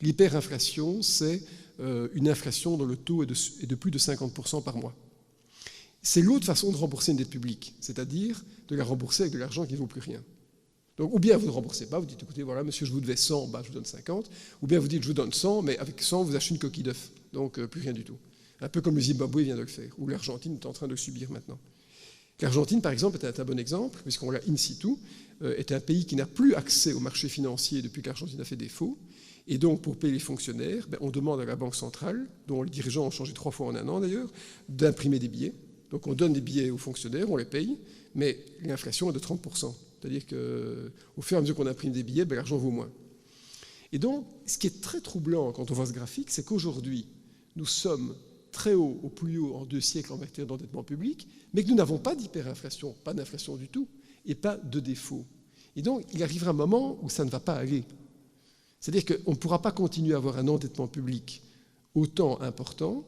L'hyperinflation, c'est une inflation dont le taux est de plus de 50% par mois. C'est l'autre façon de rembourser une dette publique, c'est-à-dire de la rembourser avec de l'argent qui ne vaut plus rien. Donc, ou bien vous ne remboursez pas, vous dites, écoutez, voilà, monsieur, je vous devais 100, je vous donne 50, ou bien vous dites, je vous donne 100, mais avec 100, vous achetez une coquille d'œuf, donc plus rien du tout. Un peu comme le Zimbabwe vient de le faire, ou l'Argentine est en train de le subir maintenant. L'Argentine, par exemple, est un bon exemple, puisqu'on l'a in situ, est un pays qui n'a plus accès au marché financier depuis que l'Argentine a fait défaut. Et donc, pour payer les fonctionnaires, on demande à la Banque centrale, dont les dirigeants ont changé 3 fois en un an d'ailleurs, d'imprimer des billets. Donc, on donne des billets aux fonctionnaires, on les paye, mais l'inflation est de 30%. C'est-à-dire qu'au fur et à mesure qu'on imprime des billets, l'argent vaut moins. Et donc, ce qui est très troublant quand on voit ce graphique, c'est qu'aujourd'hui, nous sommes très haut, au plus haut en 2 siècles en matière d'endettement public, mais que nous n'avons pas d'hyperinflation, pas d'inflation du tout, et pas de défaut. Et donc, il arrivera un moment où ça ne va pas aller. C'est-à-dire qu'on ne pourra pas continuer à avoir un endettement public autant important,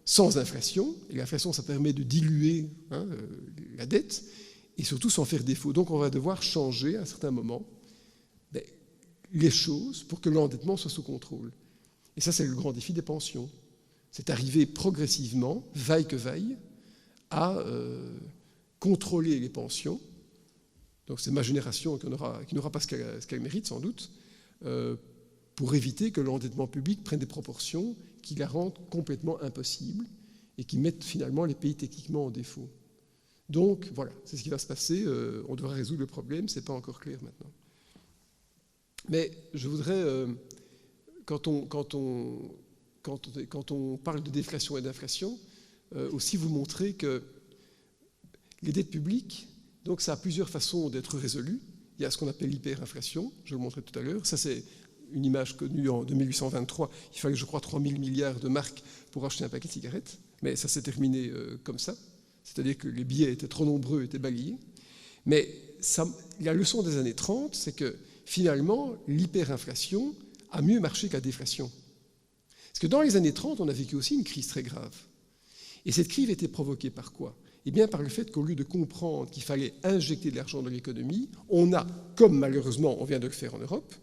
sans inflation, et l'inflation, ça permet de diluer la dette, et surtout sans faire défaut. Donc on va devoir changer à un certain moment les choses pour que l'endettement soit sous contrôle. Et ça, c'est le grand défi des pensions. C'est arriver progressivement, vaille que vaille, à contrôler les pensions. Donc c'est ma génération qui n'aura pas ce qu'elle mérite, sans doute, pour éviter que l'endettement public prenne des proportions qui la rendent complètement impossible et qui mettent finalement les pays techniquement en défaut. Donc voilà, c'est ce qui va se passer. On devra résoudre le problème, ce n'est pas encore clair maintenant. Mais je voudrais, quand on parle de déflation et d'inflation, aussi vous montrer que les dettes publiques, donc ça a plusieurs façons d'être résolu. Il y a ce qu'on appelle l'hyperinflation, je le montrais tout à l'heure. Ça, c'est une image connue de 1823. Il fallait, je crois, 3 000 milliards de marks pour acheter un paquet de cigarettes. Mais ça s'est terminé comme ça. C'est-à-dire que les billets étaient trop nombreux, étaient balayés. Mais la leçon des années 30, c'est que finalement, l'hyperinflation a mieux marché que la déflation. Parce que dans les années 30, on a vécu aussi une crise très grave. Et cette crise était provoquée par quoi ? Eh bien, par le fait qu'au lieu de comprendre qu'il fallait injecter de l'argent dans l'économie, on a, comme malheureusement on vient de le faire en Europe,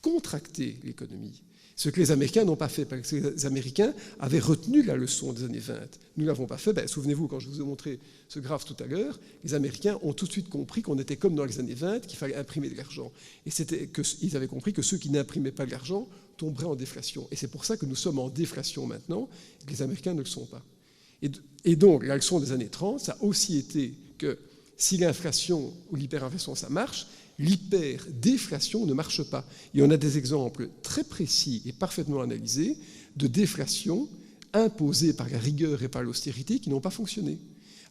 contracté l'économie. Ce que les Américains n'ont pas fait, parce que les Américains avaient retenu la leçon des années 20. Nous ne l'avons pas fait. Souvenez-vous, quand je vous ai montré ce graphe tout à l'heure, les Américains ont tout de suite compris qu'on était comme dans les années 20, qu'il fallait imprimer de l'argent. Et ils avaient compris que ceux qui n'imprimaient pas de l'argent tomberaient en déflation. Et c'est pour ça que nous sommes en déflation maintenant, et que les Américains ne le sont pas. Et donc, la leçon des années 30, ça a aussi été que si l'inflation ou l'hyperinflation, ça marche, l'hyperdéflation ne marche pas. Et on a des exemples très précis et parfaitement analysés de déflation imposée par la rigueur et par l'austérité qui n'ont pas fonctionné.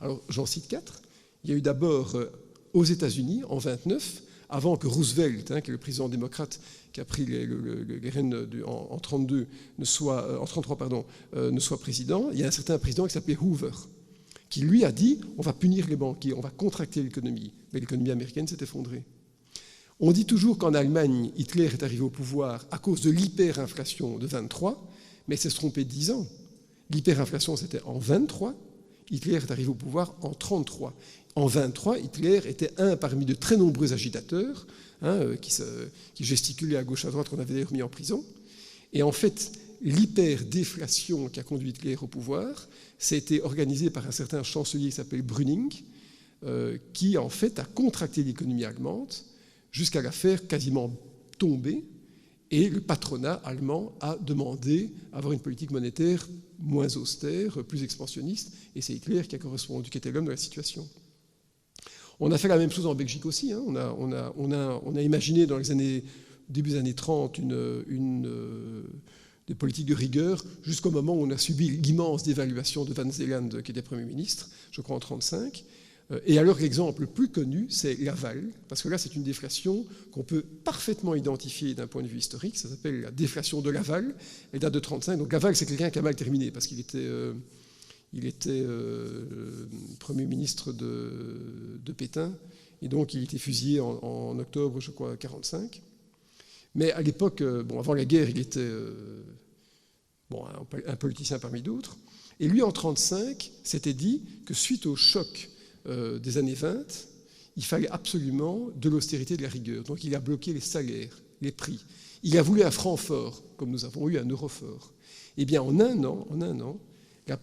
Alors, j'en cite 4. Il y a eu d'abord aux États-Unis, en 1929, avant que Roosevelt, qui est le président démocrate qui a pris les rênes en 1933, ne soit président, il y a un certain président qui s'appelait Hoover, qui lui a dit on va punir les banquiers, on va contracter l'économie. Mais l'économie américaine s'est effondrée. On dit toujours qu'en Allemagne, Hitler est arrivé au pouvoir à cause de l'hyperinflation de 23, mais c'est se tromper de 10 ans. L'hyperinflation, c'était en 23, Hitler est arrivé au pouvoir en 33. En 23, Hitler était un parmi de très nombreux agitateurs qui gesticulaient à gauche à droite, qu'on avait d'ailleurs mis en prison. Et en fait, l'hyperdéflation qui a conduit Hitler au pouvoir, c'était organisé par un certain chancelier qui s'appelle Brüning, qui en fait a contracté l'économie allemande jusqu'à la faire quasiment tomber. Et le patronat allemand a demandé à avoir une politique monétaire moins austère, plus expansionniste, et c'est Hitler qui a correspondu, qui était l'homme de la situation. On a fait la même chose en Belgique aussi. On a imaginé dans les début des années 30 des politiques de rigueur jusqu'au moment où on a subi l'immense dévaluation de Van Zeeland, qui était Premier ministre, je crois en 1935. Et alors l'exemple le plus connu, c'est Laval, parce que là c'est une déflation qu'on peut parfaitement identifier d'un point de vue historique, ça s'appelle la déflation de Laval, elle date de 1935, donc Laval c'est quelqu'un qui a mal terminé, parce qu'il était Premier ministre de Pétain, et donc il était fusillé en octobre, je crois, 1945. Mais à l'époque, avant la guerre, il était un politicien parmi d'autres, et lui en 1935 s'était dit que suite au choc des années 20, il fallait absolument de l'austérité et de la rigueur. Donc il a bloqué les salaires, les prix. Il a voulu un franc fort, comme nous avons eu un euro fort. Eh bien, en un an, la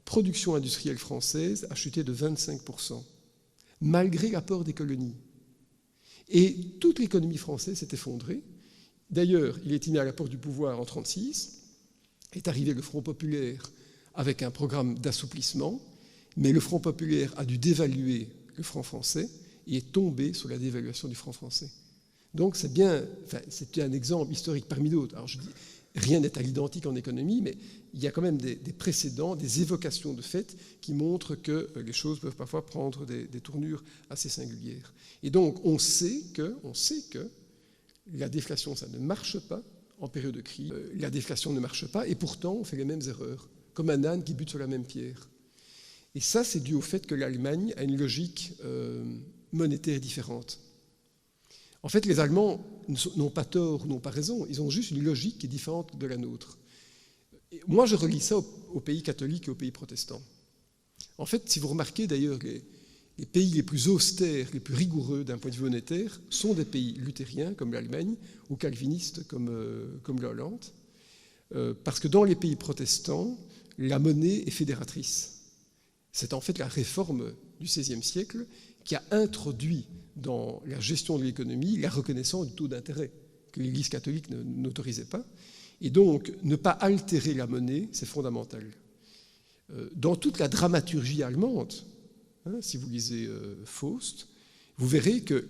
production industrielle française a chuté de 25%, malgré l'apport des colonies. Et toute l'économie française s'est effondrée. D'ailleurs, il est mis à la porte du pouvoir en 1936, est arrivé le Front populaire avec un programme d'assouplissement, mais le Front populaire a dû dévaluer le franc français et est tombé sur la dévaluation du franc français. Donc c'est un exemple historique parmi d'autres. Alors je dis, rien n'est à l'identique en économie, mais il y a quand même des précédents, des évocations de faits qui montrent que les choses peuvent parfois prendre des tournures assez singulières. Et donc on sait que la déflation, ça ne marche pas en période de crise. La déflation ne marche pas et pourtant on fait les mêmes erreurs, comme un âne qui bute sur la même pierre. Et ça, c'est dû au fait que l'Allemagne a une logique monétaire différente. En fait, les Allemands n'ont pas tort ou n'ont pas raison, ils ont juste une logique qui est différente de la nôtre. Et moi, je relie ça aux pays catholiques et aux pays protestants. En fait, si vous remarquez d'ailleurs, les pays les plus austères, les plus rigoureux d'un point de vue monétaire, sont des pays luthériens comme l'Allemagne ou calvinistes comme la Hollande, parce que dans les pays protestants, la monnaie est fédératrice. C'est en fait la réforme du XVIe siècle qui a introduit dans la gestion de l'économie la reconnaissance du taux d'intérêt que l'Église catholique n'autorisait pas. Et donc, ne pas altérer la monnaie, c'est fondamental. Dans toute la dramaturgie allemande, si vous lisez Faust, vous verrez que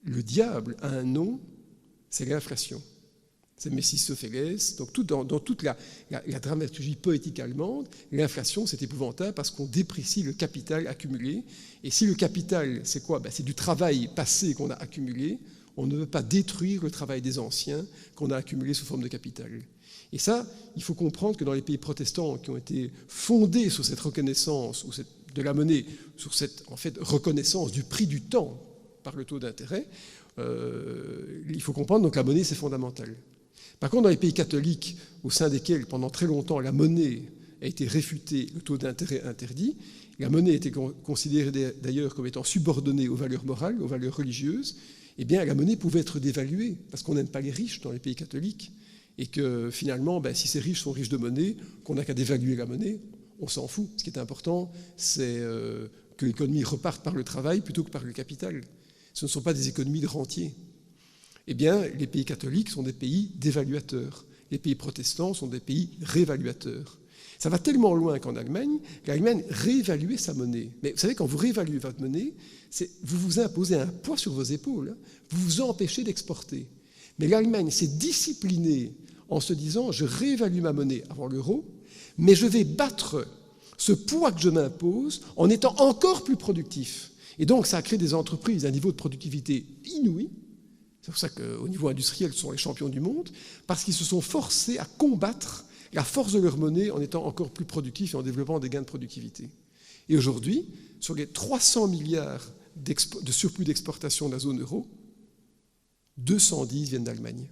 le diable a un nom, c'est l'inflation. C'est Mephistophéles. Donc dans toute la dramaturgie poétique allemande, l'inflation, c'est épouvantable parce qu'on déprécie le capital accumulé. Et si le capital, c'est quoi ? C'est du travail passé qu'on a accumulé. On ne veut pas détruire le travail des anciens qu'on a accumulé sous forme de capital. Et ça, il faut comprendre que dans les pays protestants qui ont été fondés sur cette reconnaissance de la monnaie, sur cette en fait, reconnaissance du prix du temps par le taux d'intérêt, il faut comprendre donc la monnaie, c'est fondamental. Par contre, dans les pays catholiques, au sein desquels, pendant très longtemps, la monnaie a été réfutée, le taux d'intérêt interdit, la monnaie était considérée d'ailleurs comme étant subordonnée aux valeurs morales, aux valeurs religieuses, eh bien, la monnaie pouvait être dévaluée, parce qu'on n'aime pas les riches dans les pays catholiques, et que finalement, si ces riches sont riches de monnaie, qu'on n'a qu'à dévaluer la monnaie, on s'en fout. Ce qui est important, c'est que l'économie reparte par le travail plutôt que par le capital. Ce ne sont pas des économies de rentiers. Eh bien, les pays catholiques sont des pays dévaluateurs. Les pays protestants sont des pays révaluateurs. Ça va tellement loin qu'en Allemagne, l'Allemagne réévaluait sa monnaie. Mais vous savez, quand vous réévaluez votre monnaie, vous vous imposez un poids sur vos épaules, vous vous empêchez d'exporter. Mais l'Allemagne s'est disciplinée en se disant « je réévalue ma monnaie avant l'euro, mais je vais battre ce poids que je m'impose en étant encore plus productif ». Et donc, ça a créé des entreprises à un niveau de productivité inouï. C'est pour ça qu'au niveau industriel, ce sont les champions du monde, parce qu'ils se sont forcés à combattre la force de leur monnaie en étant encore plus productifs et en développant des gains de productivité. Et aujourd'hui, sur les 300 milliards de surplus d'exportation de la zone euro, 210 viennent d'Allemagne.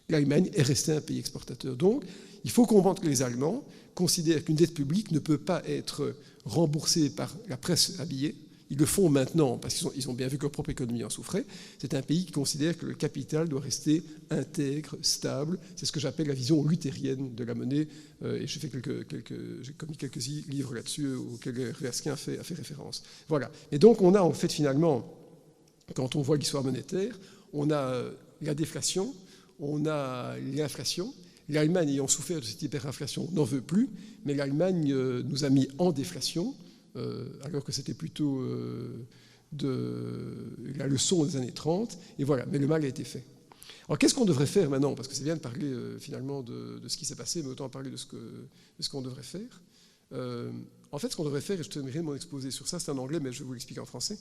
L'Allemagne est restée un pays exportateur. Donc, il faut comprendre que les Allemands considèrent qu'une dette publique ne peut pas être remboursée par la presse à billets. Ils le font maintenant parce qu'ils ont bien vu que leur propre économie en souffrait. C'est un pays qui considère que le capital doit rester intègre, stable. C'est ce que j'appelle la vision luthérienne de la monnaie. Et j'ai commis quelques livres là-dessus auxquels Reasquin a fait référence. Voilà. Et donc on a en fait finalement, quand on voit l'histoire monétaire, on a la déflation, on a l'inflation. L'Allemagne ayant souffert de cette hyperinflation n'en veut plus, mais l'Allemagne nous a mis en déflation. Alors que c'était plutôt la leçon des années 30, et voilà, mais le mal a été fait. Alors qu'est-ce qu'on devrait faire maintenant? Parce que c'est bien de parler finalement de ce qui s'est passé, mais autant parler de ce qu'on devrait faire. En fait, ce qu'on devrait faire, et je terminerai mon exposé sur ça, c'est en anglais, mais je vais vous l'expliquer en français.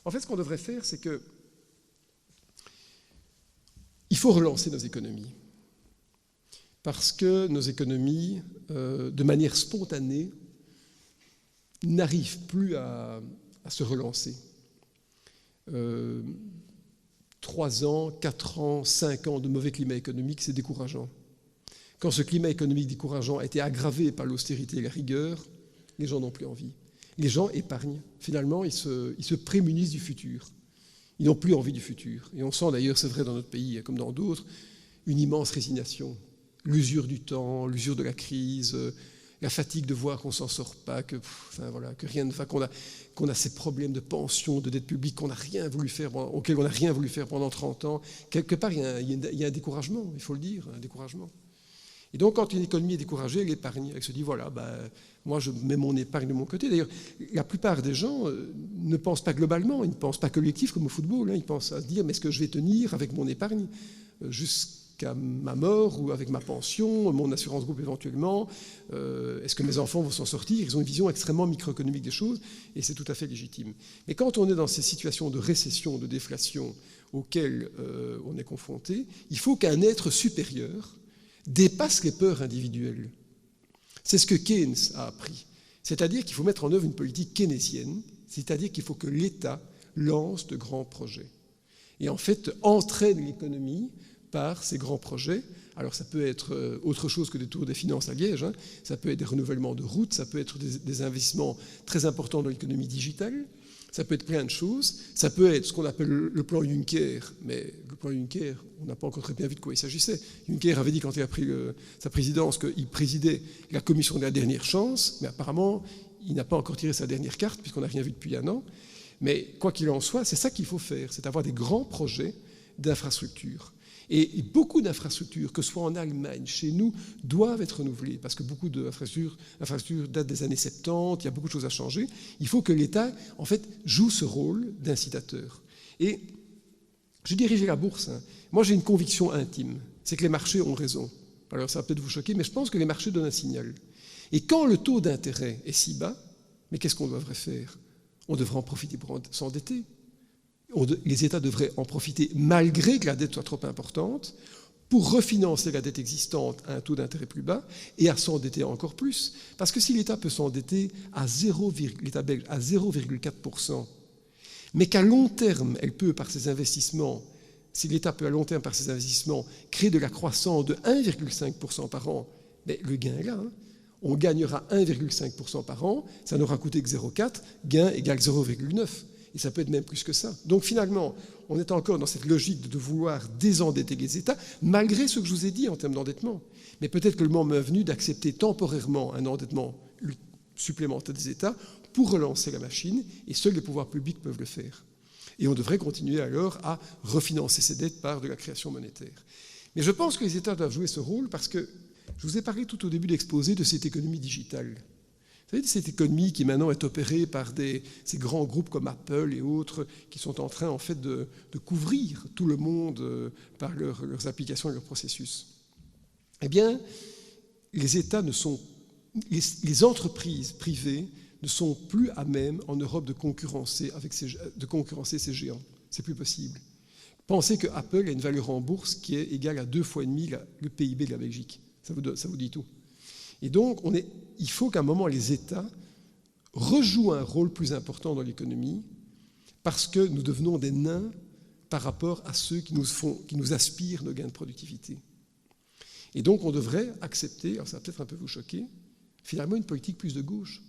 En fait, ce qu'on devrait faire, c'est que il faut relancer nos économies. Parce que nos économies, de manière spontanée, n'arrivent plus à se relancer. 3 ans, 4 ans, 5 ans de mauvais climat économique, c'est décourageant. Quand ce climat économique décourageant a été aggravé par l'austérité et la rigueur, les gens n'ont plus envie. Les gens épargnent. Finalement, ils se prémunissent du futur. Ils n'ont plus envie du futur. Et on sent d'ailleurs, c'est vrai dans notre pays comme dans d'autres, une immense résignation. L'usure du temps, l'usure de la crise, la fatigue de voir qu'on ne s'en sort pas, que rien ne va, qu'on a ces problèmes de pension, de dette publique auxquels on n'a rien voulu faire pendant 30 ans. Quelque part, il y a un découragement, il faut le dire, un découragement. Et donc, quand une économie est découragée, elle épargne. Elle se dit, voilà, moi, je mets mon épargne de mon côté. D'ailleurs, la plupart des gens ne pensent pas globalement, ils ne pensent pas collectif comme au football. Ils pensent à se dire, mais est-ce que je vais tenir avec mon épargne jusqu'à ma mort ou avec ma pension, mon assurance groupe éventuellement, est-ce que mes enfants vont s'en sortir? Ils ont une vision extrêmement microéconomique des choses et c'est tout à fait légitime. Mais quand on est dans ces situations de récession, de déflation auxquelles on est confronté, il faut qu'un être supérieur dépasse les peurs individuelles. C'est ce que Keynes a appris. C'est-à-dire qu'il faut mettre en œuvre une politique keynésienne, c'est-à-dire qu'il faut que l'État lance de grands projets. Et en fait, entraîne l'économie par ces grands projets. Alors ça peut être autre chose que des tours des finances à Liège, ça peut être des renouvellements de routes, ça peut être des investissements très importants dans l'économie digitale, ça peut être plein de choses, ça peut être ce qu'on appelle le plan Juncker, mais le plan Juncker, on n'a pas encore très bien vu de quoi il s'agissait. Juncker avait dit quand il a pris sa présidence qu'il présidait la commission de la dernière chance, mais apparemment il n'a pas encore tiré sa dernière carte puisqu'on n'a rien vu depuis 1 an. Mais quoi qu'il en soit, c'est ça qu'il faut faire, c'est avoir des grands projets d'infrastructures. Et beaucoup d'infrastructures, que ce soit en Allemagne, chez nous, doivent être renouvelées, parce que beaucoup d'infrastructures datent des années 70, il y a beaucoup de choses à changer. Il faut que l'État, en fait, joue ce rôle d'incitateur. Et je dirigeais la bourse. Moi, j'ai une conviction intime, c'est que les marchés ont raison. Alors, ça va peut-être vous choquer, mais je pense que les marchés donnent un signal. Et quand le taux d'intérêt est si bas, mais qu'est-ce qu'on devrait faire? On devrait en profiter pour s'endetter. Les États devraient en profiter malgré que la dette soit trop importante pour refinancer la dette existante à un taux d'intérêt plus bas et à s'endetter encore plus. Parce que si l'État peut s'endetter l'État belge à 0,4%, mais qu'à long terme, elle peut, par ses investissements, si l'État peut à long terme, par ses investissements, créer de la croissance de 1,5% par an, mais le gain est là. On gagnera 1,5% par an, ça n'aura coûté que 0,4, gain égale 0,9. Et ça peut être même plus que ça. Donc finalement, on est encore dans cette logique de vouloir désendetter les États, malgré ce que je vous ai dit en termes d'endettement. Mais peut-être que le moment est venu d'accepter temporairement un endettement supplémentaire des États pour relancer la machine, et seuls les pouvoirs publics peuvent le faire. Et on devrait continuer alors à refinancer ces dettes par de la création monétaire. Mais je pense que les États doivent jouer ce rôle parce que Je vous ai parlé tout au début de l'exposé de cette économie digitale. Vous savez, cette économie qui maintenant est opérée par ces grands groupes comme Apple et autres qui sont en train en fait de couvrir tout le monde par leurs applications et leurs processus. Eh bien, les États les entreprises privées ne sont plus à même en Europe de concurrencer ces géants. C'est plus possible. Pensez que Apple a une valeur en bourse qui est égale à 2,5 fois le PIB de la Belgique. Ça vous dit tout. Et donc, il faut qu'à un moment, les États rejouent un rôle plus important dans l'économie parce que nous devenons des nains par rapport à ceux qui nous aspirent nos gains de productivité. Et donc, on devrait accepter, alors ça va peut-être un peu vous choquer, finalement une politique plus de gauche,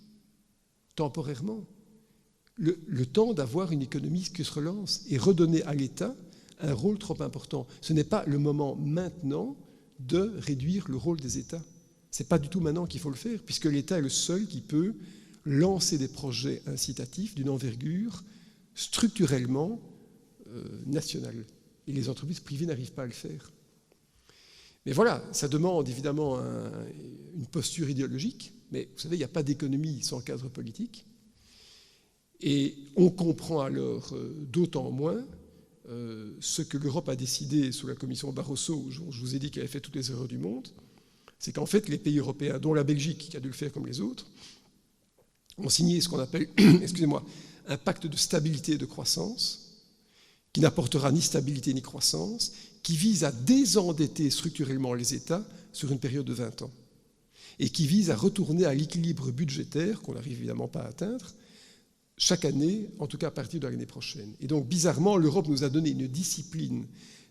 temporairement. Le temps d'avoir une économie qui se relance et redonner à l'État un rôle trop important. Ce n'est pas le moment maintenant de réduire le rôle des États. Ce n'est pas du tout maintenant qu'il faut le faire, puisque l'État est le seul qui peut lancer des projets incitatifs d'une envergure structurellement nationale. Et les entreprises privées n'arrivent pas à le faire. Mais voilà, ça demande évidemment une posture idéologique, mais vous savez, il n'y a pas d'économie sans cadre politique. Et on comprend alors d'autant moins ce que l'Europe a décidé sous la commission Barroso, où je vous ai dit qu'elle avait fait toutes les erreurs du monde, c'est qu'en fait les pays européens, dont la Belgique, qui a dû le faire comme les autres, ont signé ce qu'on appelle un pacte de stabilité et de croissance, qui n'apportera ni stabilité ni croissance, qui vise à désendetter structurellement les États sur une période de 20 ans, et qui vise à retourner à l'équilibre budgétaire, qu'on n'arrive évidemment pas à atteindre, chaque année, en tout cas à partir de l'année prochaine. Et donc, bizarrement, l'Europe nous a donné une discipline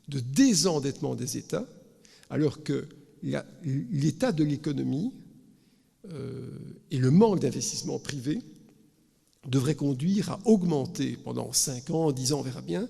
de désendettement des États, alors que l'état de l'économie et le manque d'investissement privé devraient conduire à augmenter pendant 5 ans, 10 ans, on verra bien,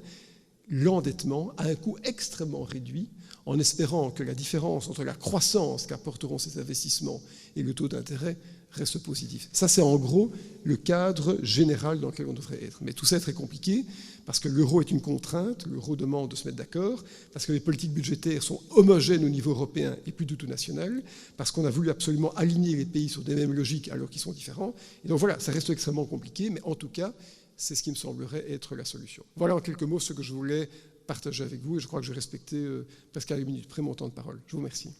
l'endettement à un coût extrêmement réduit, en espérant que la différence entre la croissance qu'apporteront ces investissements et le taux d'intérêt reste positif. Ça, c'est en gros le cadre général dans lequel on devrait être. Mais tout ça est très compliqué, parce que l'euro est une contrainte, l'euro demande de se mettre d'accord, parce que les politiques budgétaires sont homogènes au niveau européen et plus du tout national, parce qu'on a voulu absolument aligner les pays sur des mêmes logiques alors qu'ils sont différents. Et donc voilà, ça reste extrêmement compliqué, mais en tout cas, c'est ce qui me semblerait être la solution. Voilà en quelques mots ce que je voulais partager avec vous, et je crois que j'ai respecté presque à la minute près mon temps de parole. Je vous remercie.